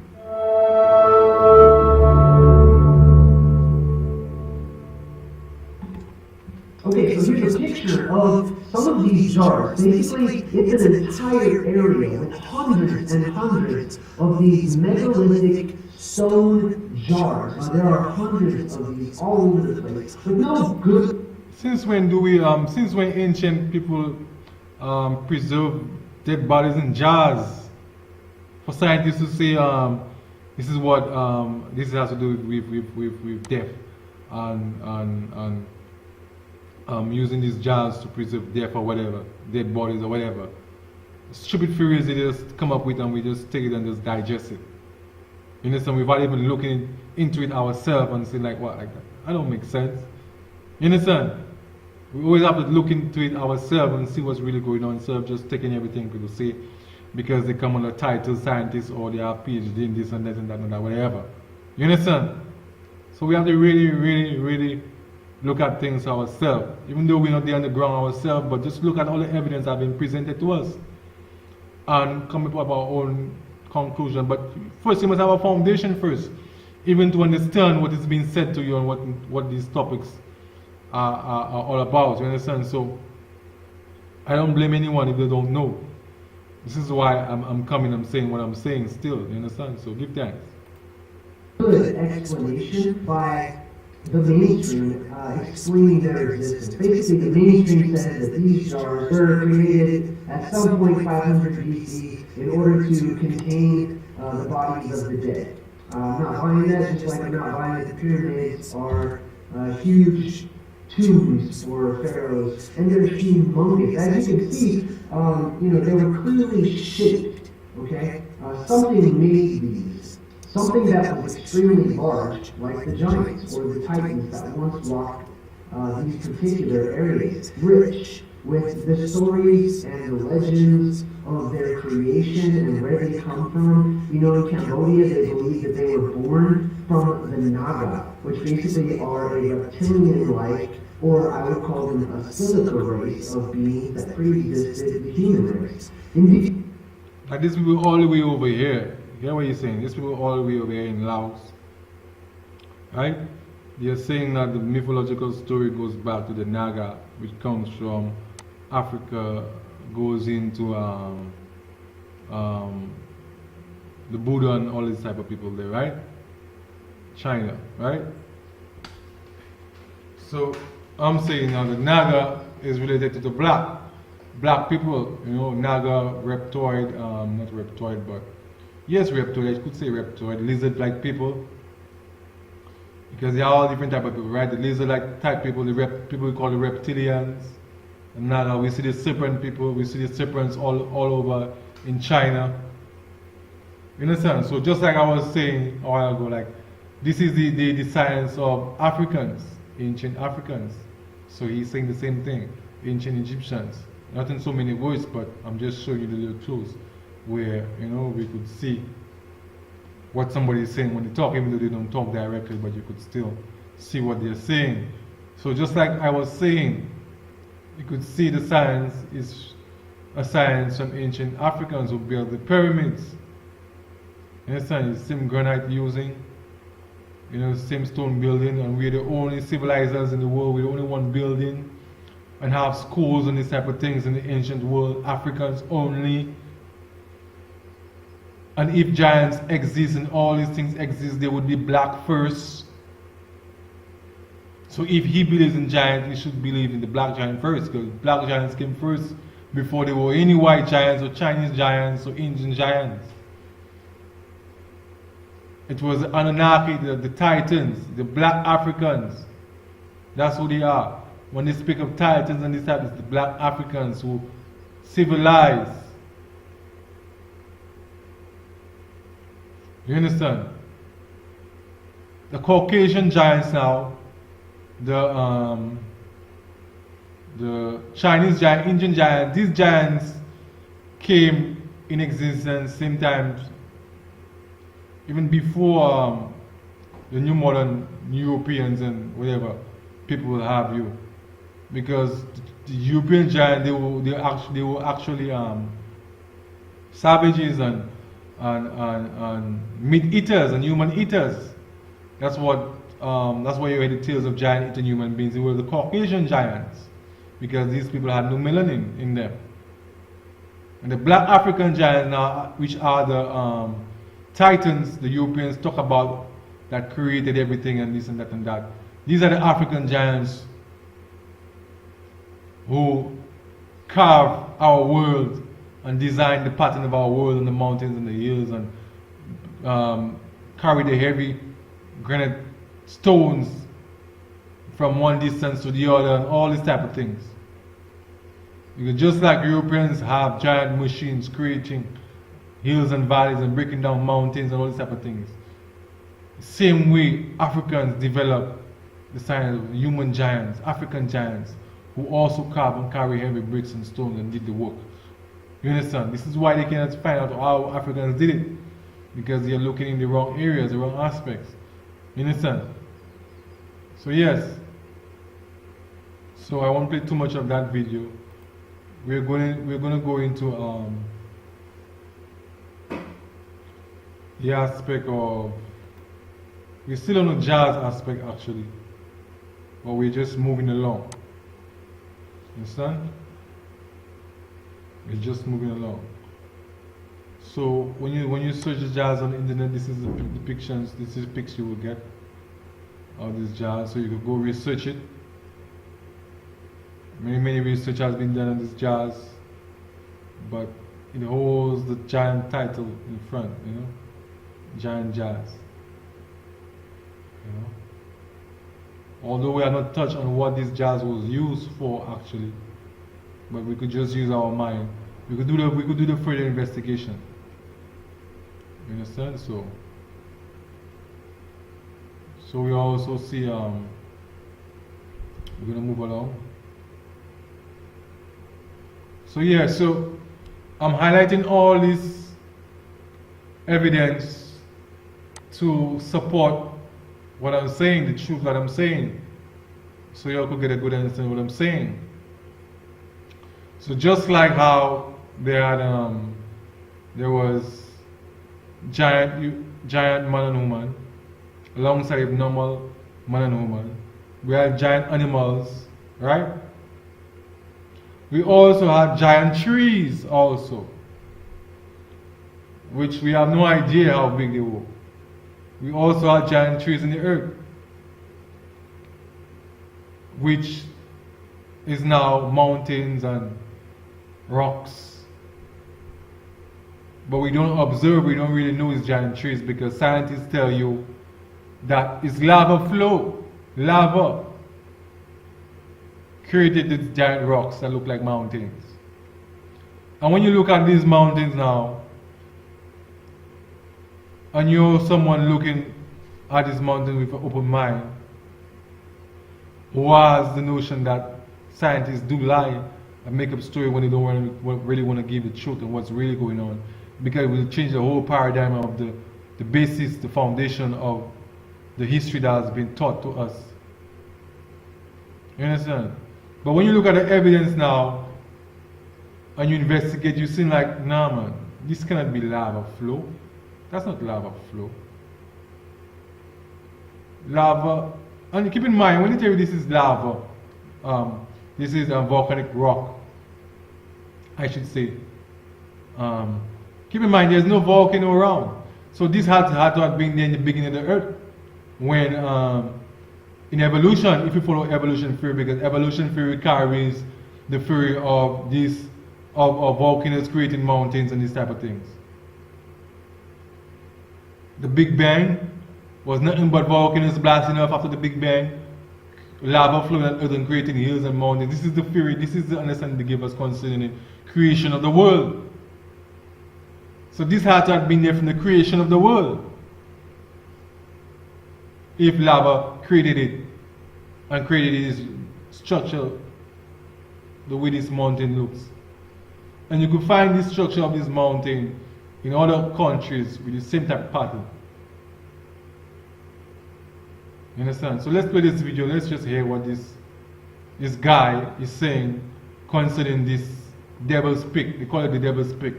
Okay, so here's a picture of some of these jars. Basically, it's an entire area with hundreds and hundreds of these megalithic stone jars. There are hundreds of these all over the place with no good. Since when ancient people preserve dead bodies in jars? For scientists to say this is what this has to do with death and using these jars to preserve death or whatever, dead bodies or whatever. Stupid theories they just come up with and we just take it and just digest it. You understand? Without even looking into it ourselves and saying like, what, like that don't make sense. You understand? We always have to look into it ourselves and see what's really going on instead of just taking everything people say because they come under title scientists or they have PhD in this and that and that and that, whatever. You understand? So we have to really look at things ourselves, even though we're not there on the ground ourselves, but just look at all the evidence that have been presented to us and come up with our own conclusion. But first, you must have a foundation first, even to understand what is being said to you and what these topics are all about. You understand? So I don't blame anyone if they don't know. This is why I'm saying what I'm saying still. You understand? So give thanks. Good explanation by the mainstream explaining their existence. Basically, the mainstream says that these jars were created at some point 500 BC in order to contain the bodies of the dead. I'm not buying that, just like I'm not buying that the pyramids are huge tombs for pharaohs, and they're humongous. As you can see, they were clearly shaped. Okay, something made these. Something that was extremely large, like the giants or the titans that once walked these particular areas, rich with the stories and the legends of their creation and where they come from. You know, in Cambodia, they believe that they were born from the Naga, which basically are a reptilian-like, or I would call them a silica race of beings that pre-existed the human race. Indeed. Like these people all the way over here. Hear what you're saying? These people all the way over here in Laos. Right? They're saying that the mythological story goes back to the Naga, which comes from Africa, goes into the Buddha and all these type of people there, right? China, right? So I'm saying now the Naga is related to the black people, you know, Naga, reptoid, not reptoid, but yes, reptoid, I could say reptoid, lizard-like people. Because they are all different type of people, right? The lizard-like type people, people we call the reptilians. And Naga, we see the serpent people, we see the serpents all over in China. You understand? So just like I was saying a while ago, like, this is the science of Africans, ancient Africans. So he's saying the same thing, ancient Egyptians. Not in so many words, but I'm just showing you the little tools where, you know, we could see what somebody is saying when they talk, even though they don't talk directly, but you could still see what they're saying. So just like I was saying, you could see the science is a science from ancient Africans who built the pyramids. You understand? The same granite using, you know, same stone building, and we're the only civilizers in the world, we're the only one building and have schools and these type of things in the ancient world, Africans only. And if giants exist and all these things exist, they would be black first. So if he believes in giants, he should believe in the black giant first, because black giants came first before there were any white giants or Chinese giants or Indian giants. It was the Anunnaki, the Titans, the black Africans. That's who they are. When they speak of Titans and this type, it's the black Africans who civilized. You understand? The Caucasian giants now, the Chinese giant, Indian giant, these giants came in existence same time, even before the new modern Europeans and whatever people will have you, because the European giant they were actually savages and meat eaters and human eaters. That's why you hear the tales of giant eating human beings. They were the Caucasian giants, because these people had no melanin in them. And the black African giants now, which are the Titans, the Europeans talk about, that created everything and this and that and that. These are the African giants who carve our world and design the pattern of our world and the mountains and the hills, and carry the heavy granite stones from one distance to the other and all these type of things. Because just like Europeans have giant machines creating hills and valleys and breaking down mountains and all these type of things, same way Africans develop the science of human giants, African giants, who also carve and carry heavy bricks and stones and did the work. You understand? This is why they cannot find out how Africans did it, because they are looking in the wrong areas, the wrong aspects. You understand? So yes. So I won't play too much of that video. We're gonna go into the aspect of, we're still on the jazz aspect actually, but we're just moving along. Understand? We're just moving along. So when you search the jazz on the internet, this is the depictions, this is the pics you will get of this jazz. So you can go research it. Many research has been done on this jazz, but it holds the giant title in front, you know, giant jazz. You know, although we are not touched on what this jazz was used for actually, but we could just use our mind. We could do the further investigation. You understand? So we also see we're gonna move along. So yeah, so I'm highlighting all this evidence to support what I'm saying, the truth that I'm saying, so y'all could get a good understanding of what I'm saying. So just like how there was giant man and woman alongside normal man and woman, we had giant animals, right? We also had giant trees also, which we have no idea how big they were. We also had giant trees in the earth, which is now mountains and rocks. But we don't observe, we don't really know it's giant trees, because scientists tell you that it's lava flow. Lava created these giant rocks that look like mountains. And when you look at these mountains now, and you're someone looking at this mountain with an open mind, who has the notion that scientists do lie and make up story when they don't really want to give the truth and what's really going on, because it will change the whole paradigm of the basis, the foundation of the history that has been taught to us. You understand? But when you look at the evidence now and you investigate, you seem like, nah man, this cannot be lava flow. That's not lava flow. Lava, and keep in mind, when they tell you this is lava, this is a volcanic rock, I should say. Keep in mind, there's no volcano around. So this had to have been there in the beginning of the earth. When, in evolution, if you follow evolution theory, because evolution theory carries the theory of of volcanoes creating mountains and these type of things. The Big Bang was nothing but volcanoes blasting off after the Big Bang, lava flowing on earth and creating hills and mountains. This is the theory, this is the understanding they give us concerning the creation of the world. So this had to have been there from the creation of the world. If lava created it and created its structure the way this mountain looks. And you could find the structure of this mountain in other countries with the same type of pattern. You understand? So let's play this video. Let's just hear what this guy is saying concerning this Devil's Peak. They call it the Devil's Peak.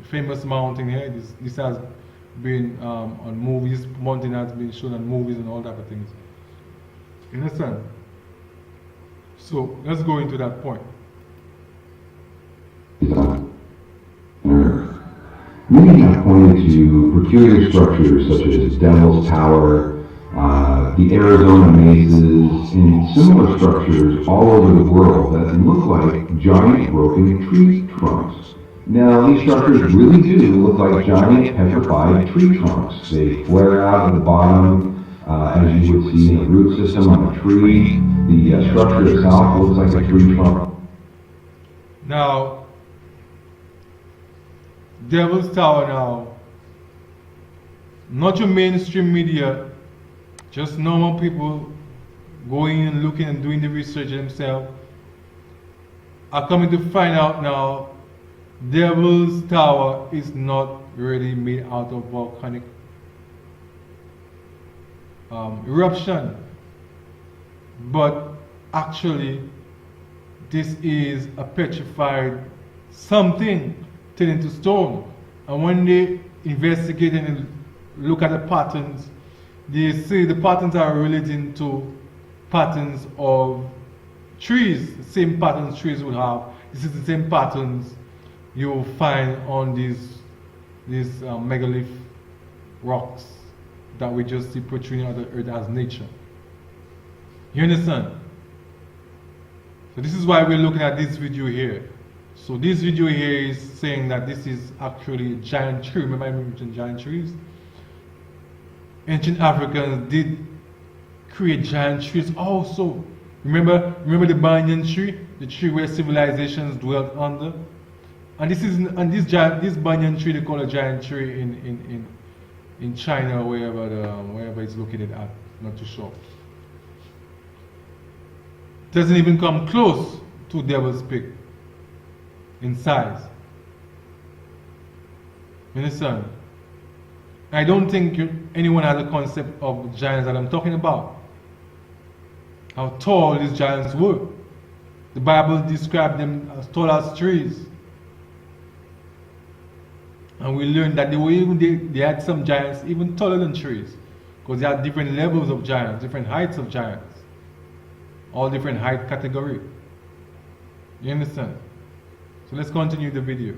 The famous mountain here. This has been on movies. Mountain has been shown on movies and all type of things. You understand? So let's go into that point. Many have pointed to peculiar structures such as Devil's Tower, the Arizona mesas, and similar structures all over the world that look like giant broken tree trunks. Now, these structures really do look like giant petrified tree trunks. They flare out at the bottom, as you would see in the root system on a tree. The structure itself looks like a tree trunk. Now, Devil's Tower now, not your mainstream media, just normal people going and looking and doing the research themselves are coming to find out now Devil's Tower is not really made out of volcanic eruption, but actually this is a petrified something turned into stone. And when they investigate and look at the patterns, they see the patterns are relating to patterns of trees, the same patterns trees would have. This is the same patterns you will find on these megalith rocks that we just see protruding out of the earth as nature. You understand? So this is why we're looking at this video here. So this video here is saying that this is actually a giant tree. Remember I mentioned giant trees? Ancient Africans did create giant trees also. Remember the banyan tree? The tree where civilizations dwelt under? And this banyan tree they call a giant tree in China or wherever it's located at. Not too sure. Doesn't even come close to Devil's Peak in size. You understand? I don't think anyone has a concept of the giants that I'm talking about. How tall these giants were. The Bible described them as tall as trees. And we learned that they had some giants even taller than trees. Because they had different levels of giants, different heights of giants. All different height category. You understand? So let's continue the video.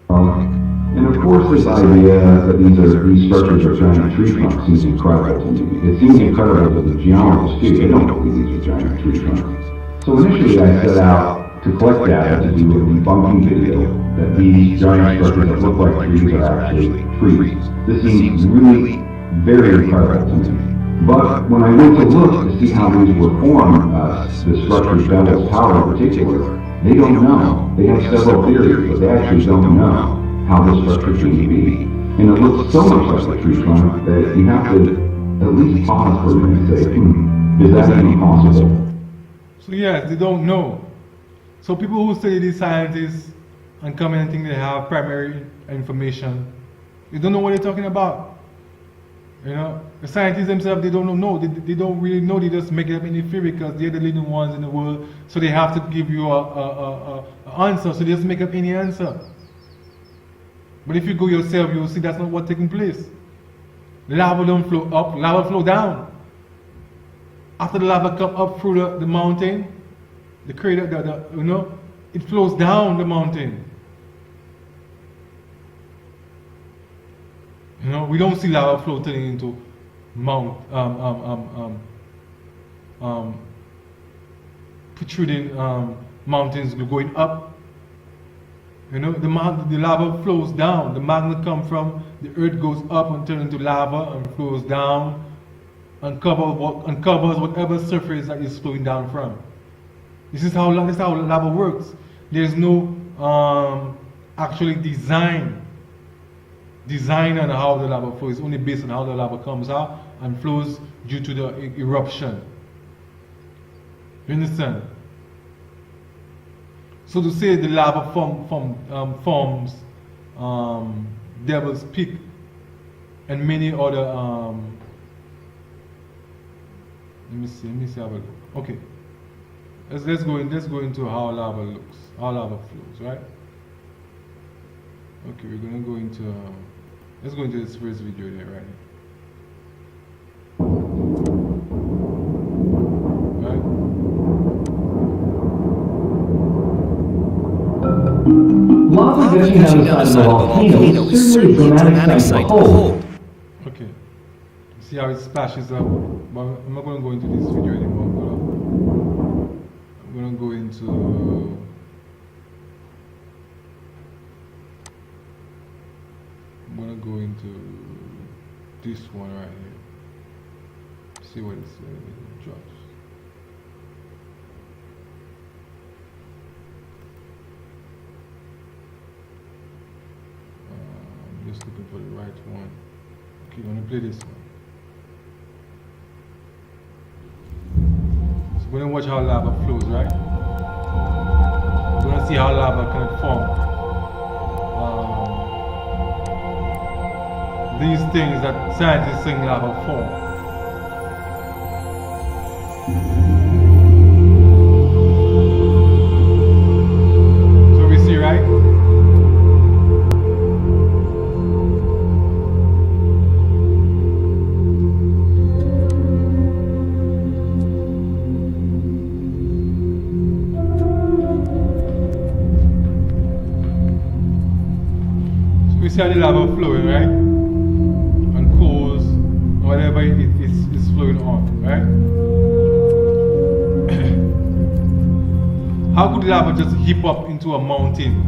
And of course, this idea that these structures are giant tree trunks seems incredible to me. It seems incredible to the geologists too. They don't believe these are giant tree trunks. So initially, I set out to collect data to do a debunking video that these giant structures that look like trees are actually trees. This seems really very incredible to me. But when I went to look to see how these were formed, the structure Devil's Tower in particular, they don't know. They have several theories, but they actually don't know how this structure came to be. And it looks so much like a tree trunk that you have to at least pause for a minute and say, is that even possible? So yes, they don't know. So people who study these scientists and come in and think they have primary information, they don't know what they're talking about. You know, the scientists themselves, they don't know. They don't really know. They just make it up any theory because they're the leading ones in the world. So they have to give you a answer. So they just make up any answer. But if you go yourself, you will see that's not what's taking place. Lava don't flow up, lava flow down. After the lava come up through the mountain, the crater, it flows down the mountain. You know, we don't see lava flow turning into protruding mountains going up. You know, the lava flows down. The magma comes from the earth, goes up and turns into lava and flows down, uncovers whatever surface that is flowing down from. This is how lava works. There's no actually design on how the lava flows. It's only based on how the lava comes out and flows due to the eruption. You understand? So to say the lava forms Devil's Peak and many other let me see have a look. Okay. Let's go into how lava looks, how lava flows, right? Okay, we're gonna go into let's go into this first video there, right? Lava gushing down the side of a volcano is certainly a dramatic sight to behold. Okay. See how it splashes up? But I'm not going to go into this video anymore. But I'm going to go into this one right here. See what it drops. I'm just looking for the right one. Okay, I'm going to play this one. So we're going to watch how lava flows, right? We're going to see how lava can form. These things that scientists think lava form. So we see, right? So we see how the lava flowing, right? Whatever it's flowing on, right? How could lava just heap up into a mountain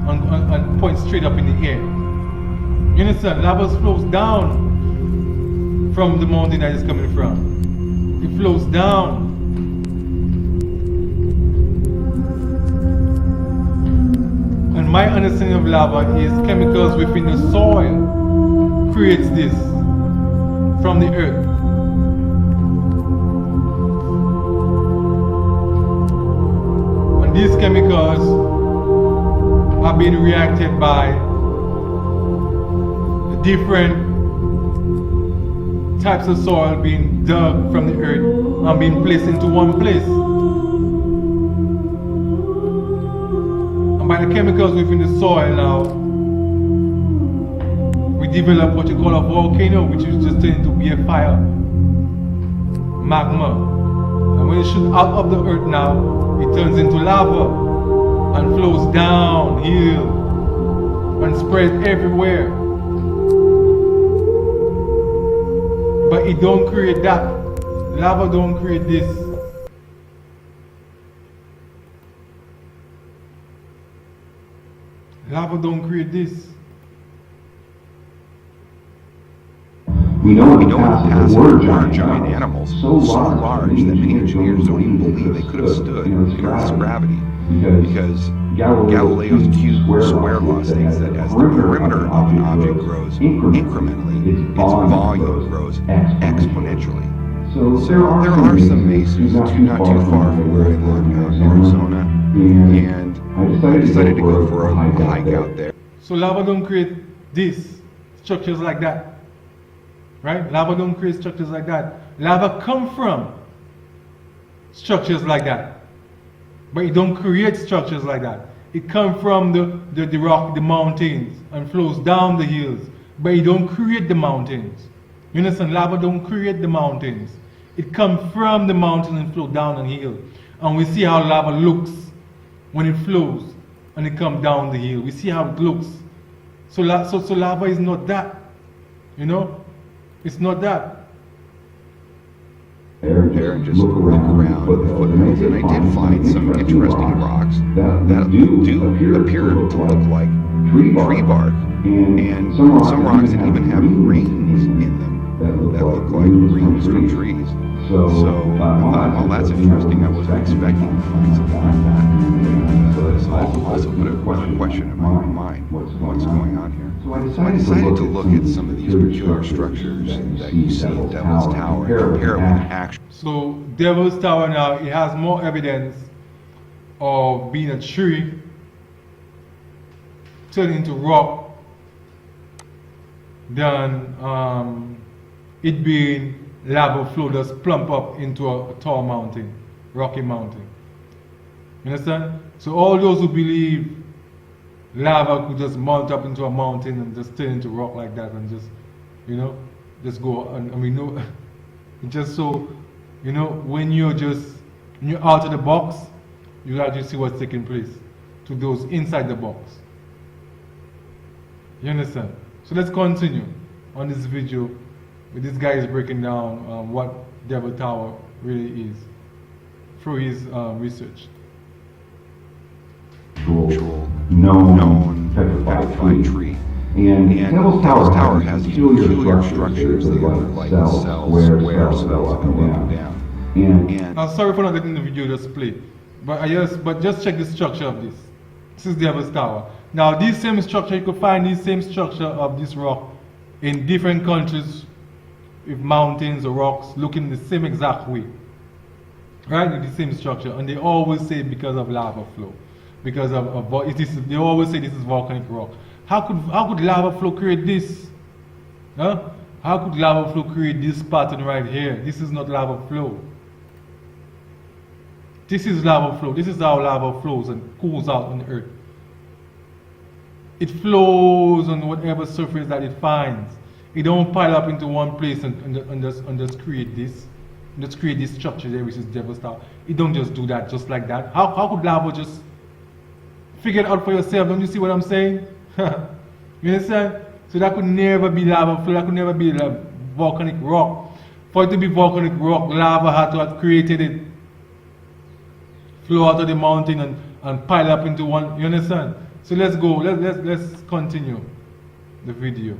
and point straight up in the air? You understand? Lava flows down from the mountain that it's coming from. It flows down. And my understanding of lava is chemicals within the soil creates this from the earth. And these chemicals are being reacted by the different types of soil being dug from the earth and being placed into one place. And by the chemicals within the soil now, develop what you call a volcano, which is just turned to be a fire, magma. And when it shoots out of the earth now, it turns into lava and flows downhill and spreads everywhere. But it don't create that. Lava don't create this. Lava don't create this. We know in the past there were giant animals so large that many engineers don't even believe they could have stood in Earth's gravity, because Galileo's cube square law states that as the perimeter of an object grows incrementally, its volume grows exponentially. So there are some masons not too far from where I live now in Arizona, and I decided to go for a hike out there. So lava don't create these structures like that. Right? Lava don't create structures like that. Lava come from structures like that. But it don't create structures like that. It comes from the rock, the mountains, and flows down the hills. But it don't create the mountains. You understand? Lava don't create the mountains. It comes from the mountain and flows down the hill. And we see how lava looks when it flows and it comes down the hill. We see how it looks. So lava is not that. You know, it's not that. There and just look around the foothills, and I did find some interesting rocks that do appear to look like tree bark, and some rocks that even have rings in them that look like rings from trees. So I thought, well, that's interesting. I wasn't expecting to find something like that. So this also put a question in my mind: what's going on here? So I decided to look at some of these peculiar structures that you see in Devil's Tower and compare it with actual. So Devil's Tower now, it has more evidence of being a tree turned into rock than it being lava flow just plump up into a tall mountain, rocky mountain. You understand? So all those who believe lava could just mount up into a mountain and just turn into rock like that and just, you know, just go, and we know, just so, you know, when you're out of the box, you actually see what's taking place to those inside the box. You understand? So let's continue on this video. This guy is breaking down what Devil Tower really is through his research. Known petrified tree. And Devil's Tower has peculiar structures that look like cells, square cells up and down. And I'm sorry for not letting the video just play, but just check the structure of this. This is Devil's Tower. Now, this same structure, you could find this same structure of this rock in different countries with mountains or rocks looking the same exact way, right? The same structure, and they always say because of lava flow, because of they always say this is volcanic rock. How could lava flow create this? Huh? How could lava flow create this pattern right here? This is not lava flow. This is lava flow. This is how lava flows and cools out on the earth. It flows on whatever surface that it finds. It don't pile up into one place and just create this. Just create this structure there, which is Devil's Tower. It don't just do that just like that. How could lava just figure it out for yourself? Don't you see what I'm saying? You understand? So that could never be lava flow. That could never be like volcanic rock. For it to be volcanic rock, lava had to have created it, flow out of the mountain and pile up into one. You understand? So let's go. Let's continue the video.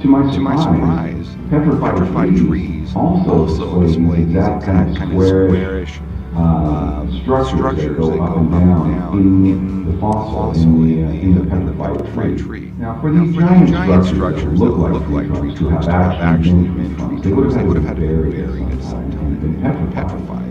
to my surprise, petrified trees also display these exact kind of squarish structures that go up and down in the fossil in the petrified tree. Now, for these giant structures that look like tree trunks to have actually been trunks, they would have had to be buried at some time and been petrified.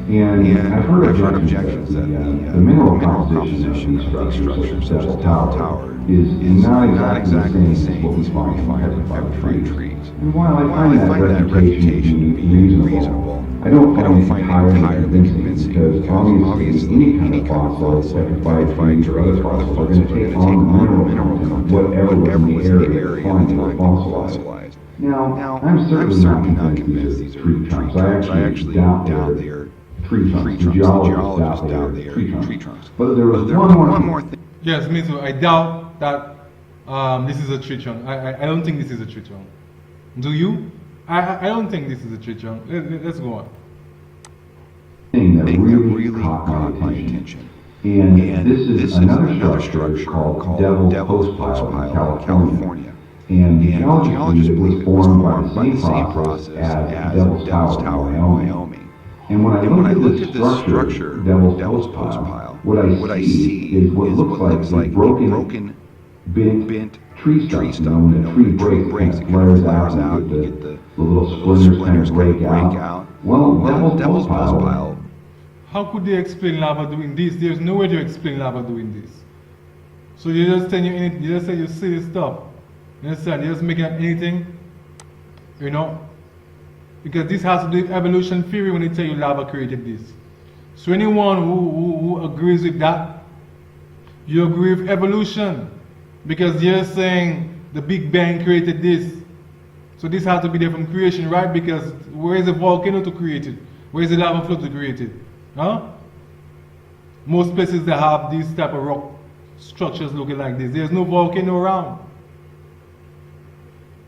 And I've heard objections that the mineral composition of these structures, such as Tower, is not exactly the same as what we find in petrified trees. And while I find that reputation to be reasonable, I don't find it entirely convincing, because obviously any kind of fossil, petrified or other fossils, are going to take on the mineral content, whatever was in the area at the time they were fossilized. Now, I'm certainly not convinced these are tree trunks. I actually doubt they are tree trunks. The geologists doubt they are tree trunks. But there was one more thing. Yes, me too. I doubt that this is a tree trunk. I don't think this is a tree trunk. Do you? I don't think this is a tree trunk. Let's go on. Thing that really caught my attention. And this is another structure called Devil's Post Pile in California. And geologists believe it was formed by the same process as Devil's Tower in Wyoming. And when I looked at this structure, Devil's Post Pile, what I see is what looks like broken, bent tree stumps. When a tree breaks, it flares out, you get the little splinters kind of break out. Well, Devil's Post Pile. How could they explain lava doing this? There's no way to explain lava doing this. So you just say you see this stuff. You understand? You're just making up anything, you know? Because this has to do with evolution theory when they tell you lava created this. So anyone who agrees with that, you agree with evolution. Because you're saying the Big Bang created this. So this has to be there from creation, right? Because where is the volcano to create it? Where is the lava flow to create it? Huh? Most places that have these type of rock structures looking like this. There's no volcano around.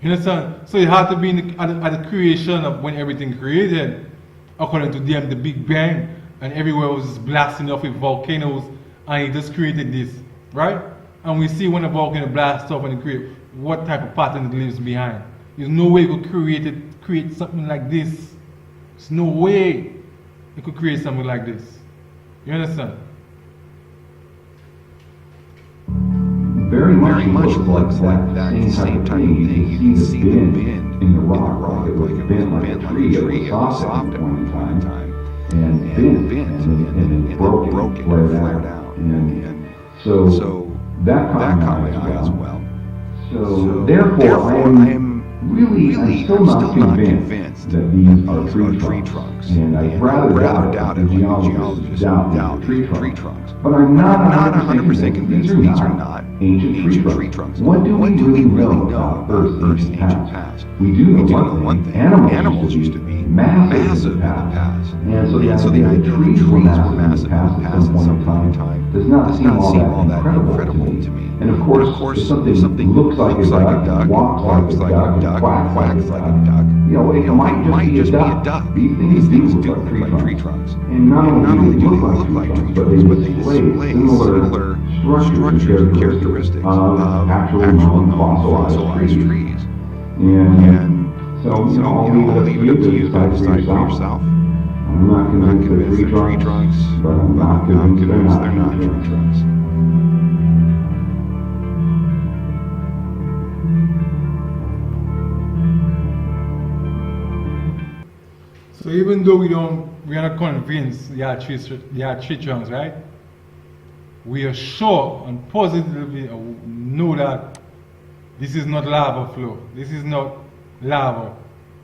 You understand? So it had to be at the creation of when everything created, according to them, the Big Bang, and everywhere was just blasting off with volcanoes, and it just created this, right? And we see when a volcano blasts off and it creates what type of pattern it leaves behind. There's no way you could create something like this. There's no way you could create something like this. You understand? Very much looks like that same type of thing. You can see the bend in the rock, like it was bent like a tree. It was soft at one time, and bent, and then broke and flared out. And so that caught my eye as well. So therefore, I am I'm still not convinced that these are tree trunks. And I'd rather doubt it when geologists doubt the tree trunks. But I'm not 100% convinced these are not ancient tree trunks. What do we really know about Earth's ancient past? We do know one thing. Animals used to be massive in the past. And so the idea that trees were massive in the past at some point in time does not seem all that incredible to me. And of course, if something looks like a duck, walks like a duck, quacks like a duck, it might just be a duck. These things do look like tree trunks. And not only do they look like tree trunks, but they display similar structures and characteristics of actual non-fossilized trees. And so, I'll leave it up to you to decide for yourself. I'm not convinced they're tree trunks, but I'm not convinced they're not tree trunks. So even though we are not convinced they are tree trunks, right? We are sure and positively know that this is not lava flow. This is not lava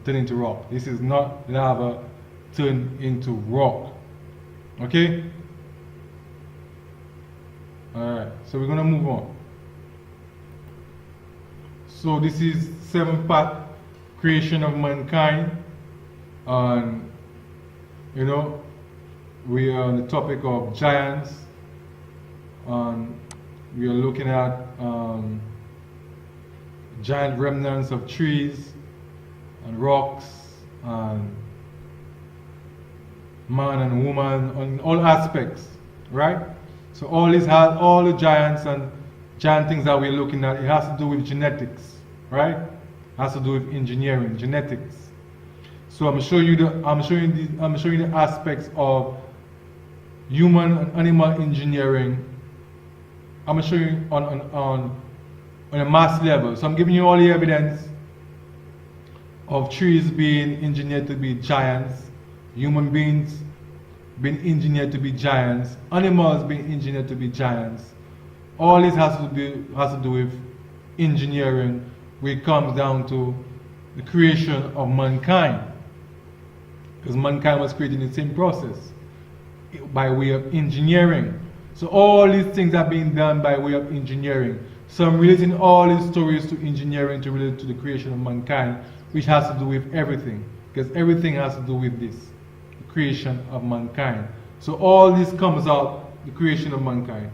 turned into rock. This is not lava turned into rock. Okay? Alright, so we're gonna move on. So this is 7th-part creation of mankind. And we are on the topic of giants, and we are looking at giant remnants of trees and rocks and man and woman on all aspects, right? So all the giants and giant things that we're looking at, it has to do with genetics, right? It has to do with engineering, genetics. So I'm showing you the aspects of human and animal engineering. I'm going to show you on a mass level. So I'm giving you all the evidence of trees being engineered to be giants, human beings being engineered to be giants, animals being engineered to be giants. All this has to do with engineering, where it comes down to the creation of mankind. Because mankind was created in the same process, by way of engineering. So all these things are being done by way of engineering. So I'm relating all these stories to engineering to relate to the creation of mankind, which has to do with everything. Because everything has to do with this, the creation of mankind. So all this comes out, the creation of mankind.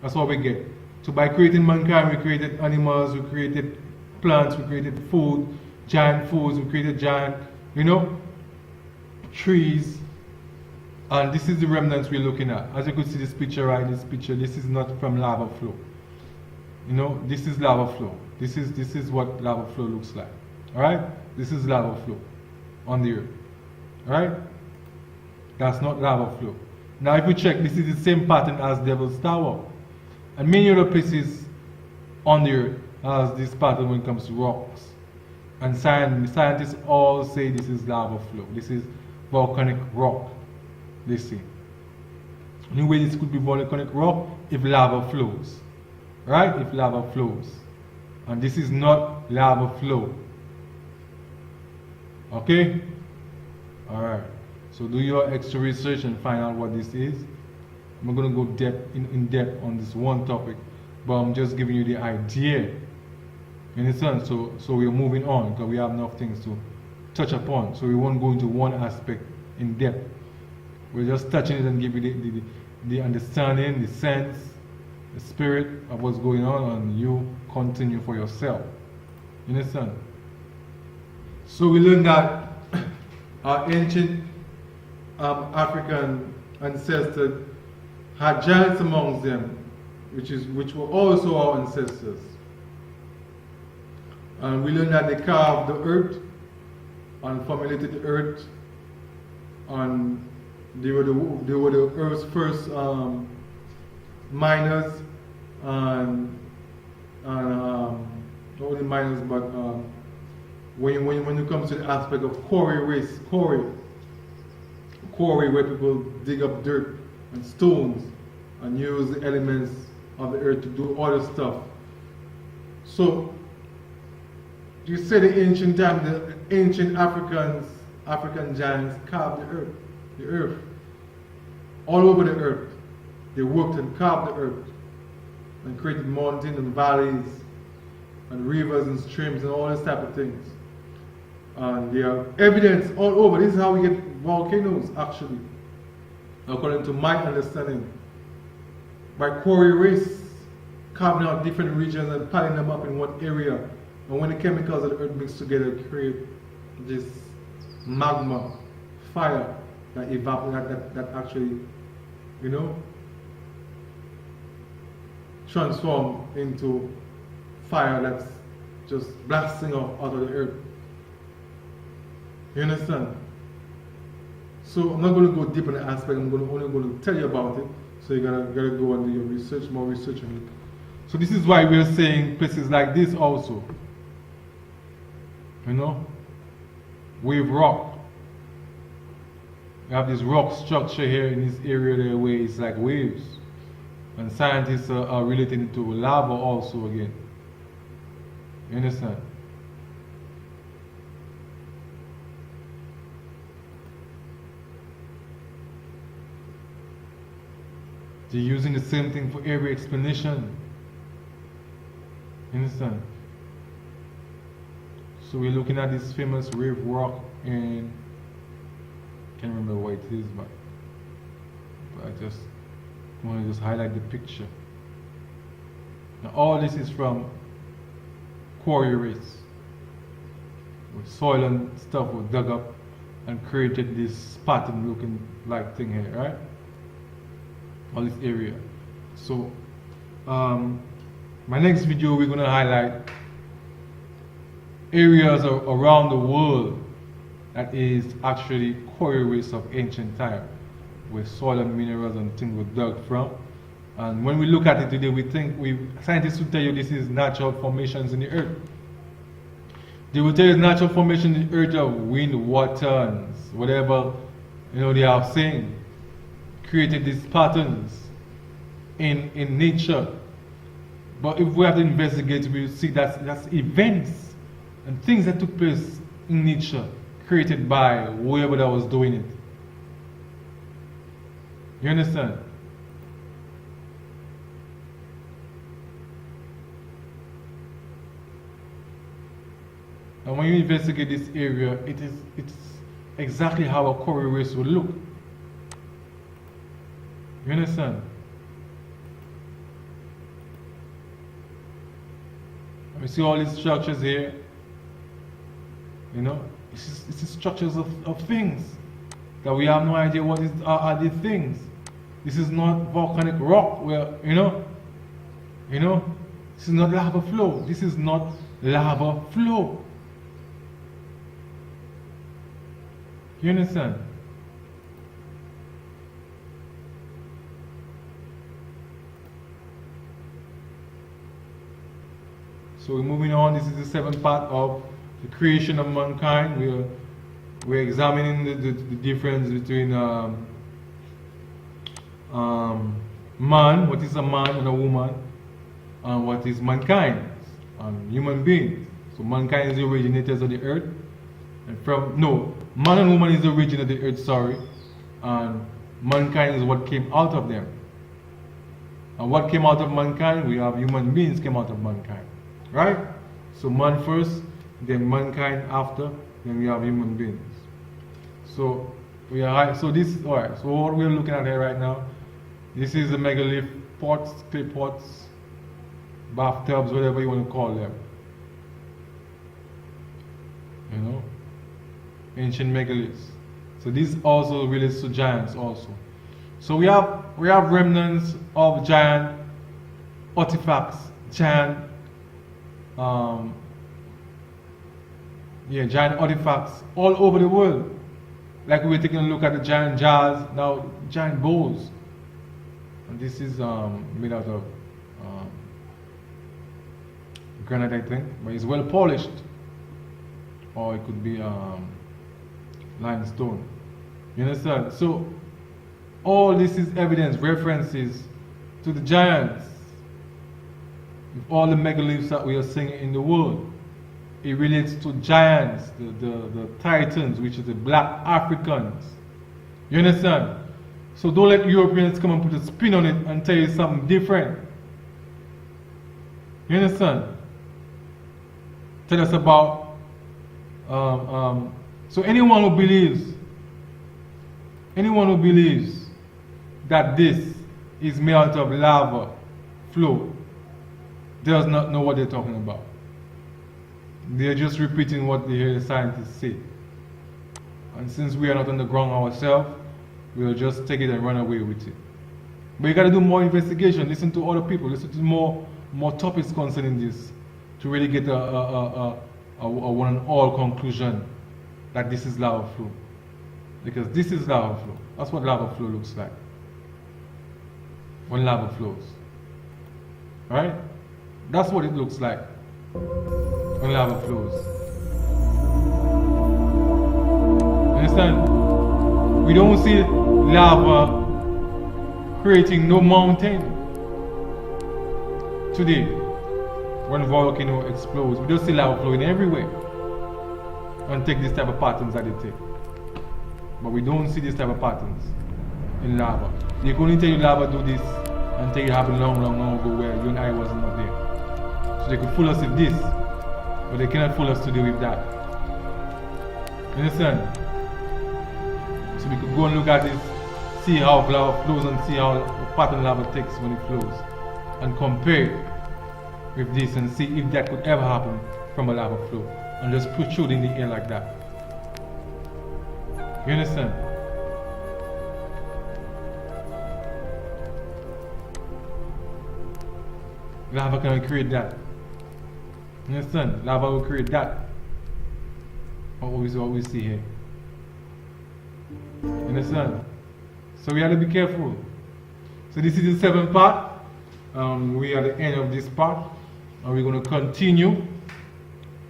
That's what we get. So by creating mankind, we created animals, we created plants, we created food, giant foods, we created giant, trees, and this is the remnants we're looking at. As you could see this picture, right? This is not from lava flow. This is lava flow. This is what lava flow looks like. Alright? This is lava flow on the earth. Alright? That's not lava flow. Now if you check, this is the same pattern as Devil's Tower. And many other places on the earth has this pattern when it comes to rocks. And scientists all say this is lava flow. This is volcanic rock, they say. The only way this could be volcanic rock if lava flows, right? If lava flows, and this is not lava flow. Okay. All right. So do your extra research and find out what this is. I'm not gonna go in depth on this one topic, but I'm just giving you the idea. You understand? So we're moving on because we have enough things to touch upon, so we won't go into one aspect in depth. We're just touching it and give you the understanding, the sense, the spirit of what's going on, and you continue for yourself. You understand? So we learned that our ancient African ancestors had giants amongst them, which were also our ancestors. And we learned that they carved the earth and formulated the earth, and they were the earth's first miners, and not only miners, but when it comes to the aspect of quarry race, quarry where people dig up dirt and stones and use the elements of the earth to do other stuff. So you say the ancient time, the ancient African giants carved the earth, all over the earth. They worked and carved the earth and created mountains and valleys and rivers and streams and all this type of things. And there are evidence all over. This is how we get volcanoes, actually, according to my understanding. By quarry race, carving out different regions and piling them up in one area. And when the chemicals of the earth mix together, create this magma, fire that evaporates, that actually, transform into fire that's just blasting off out of the earth. You understand? So I'm not going to go deep in the aspect. I'm only going to tell you about it. So you gotta go and do your research, more research on it. So this is why we're saying places like this also. Wave rock. We have this rock structure here in this area there where it's like waves. And scientists are relating to lava also again. You understand? They're using the same thing for every explanation. You understand? So we're looking at this famous wave rock in, can't remember what it is, but I just want to highlight the picture. Now all this is from quarry race, where soil and stuff was dug up and created this pattern looking like thing here, right? All this area. So my next video we're going to highlight areas around the world that is actually quarry race of ancient time, where soil and minerals and things were dug from. And when we look at it today, scientists will tell you this is natural formations in the earth. They will tell you natural formation in the earth of wind, water, and whatever they are saying, created these patterns in nature. But if we have to investigate, we will see that's events and things that took place in nature, created by whoever that was doing it. You understand? And when you investigate this area, it's exactly how a quarry race would look. You understand? We see all these structures here. It's the structures of things that we have no idea what are these things. This is not volcanic rock where, this is not lava flow. This is not lava flow. You understand? So we're moving on. This is the seventh part of the creation of mankind. We're examining the difference between man, what is a man and a woman, and what is mankind, and human beings. So mankind is the originators of the earth, man and woman is the origin of the earth, sorry, and mankind is what came out of them. And what came out of mankind? We have human beings came out of mankind. Right? So man first, then mankind after, then we have human beings. So what we're looking at here right now, this is the megalith pots, clay pots, bathtubs, whatever you want to call them. You know, ancient megaliths. So these also relates to giants also. So we have remnants of giant artifacts, giant artifacts all over the world. Like we were taking a look at the giant jars, now giant bowls. And this is made out of granite, I think, but it's well polished. Or it could be limestone. You understand? So all this is evidence, references to the giants. With all the megaliths that we are seeing in the world, it relates to giants, the titans, which is the black Africans. You understand? So don't let Europeans come and put a spin on it and tell you something different. You understand? Tell us about so anyone who believes that this is made out of lava flow does not know what they're talking about. They're just repeating what they hear the scientists say. And since we are not on the ground ourselves, we'll just take it and run away with it. But you gotta do more investigation, listen to other people, listen to more topics concerning this to really get a one and all conclusion that this is lava flow. Because this is lava flow. That's what lava flow looks like when lava flows. Alright? That's what it looks like when lava flows. Understand? We don't see lava creating no mountain today. When a volcano explodes, we just see lava flowing everywhere and take this type of patterns that they take. But we don't see this type of patterns in lava. They can only tell you lava do this and tell you it happened long ago where you and I wasn't up there. So they could fool us with this, but they cannot fool us today with that. You understand? So we could go and look at this, see how lava flows and see how the pattern lava takes when it flows, and compare it with this and see if that could ever happen from a lava flow and just protrude in the air like that. You understand? Lava can create that. You understand? Lava will create that. What we see here. You understand? So we have to be careful. So this is the 7th part. We are at the end of this part. And we're going to continue,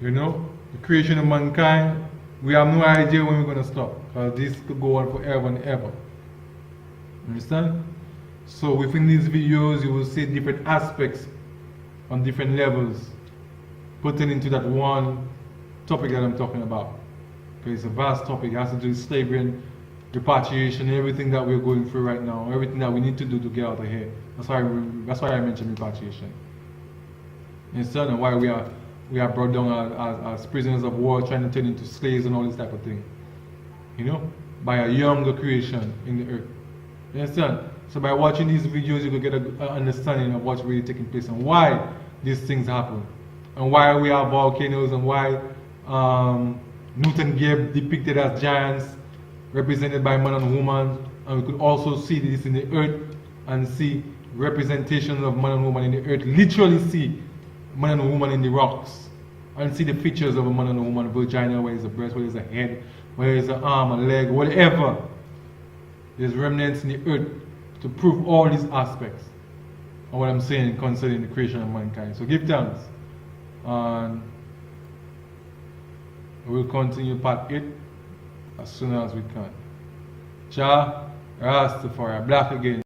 you know, the creation of mankind. We have no idea when we're going to stop, because this could go on forever and ever. Understand? So within these videos, you will see different aspects on different levels pertaining to that one topic that I'm talking about. Because it's a vast topic. It has to do with slavery and repatriation, everything that we're going through right now, everything that we need to do to get out of here. That's why I mentioned repatriation. Instead of why we are brought down as prisoners of war, trying to turn into slaves and all this type of thing. You know, by a younger creation in the earth. You understand? So by watching these videos, you can get an understanding of what's really taking place and why these things happen, and why we have volcanoes, and why Newton gave depicted as giants, represented by man and woman, and we could also see this in the earth and see representations of man and woman in the earth. Literally see man and woman in the rocks, and see the features of a man and a woman, vagina, where is a breast, where is a head, where is an arm, a leg, whatever. There's remnants in the earth to prove all these aspects of what I'm saying concerning the creation of mankind. So give thanks, and we'll continue part 8 as soon as we can. Jah Rastafari, black again.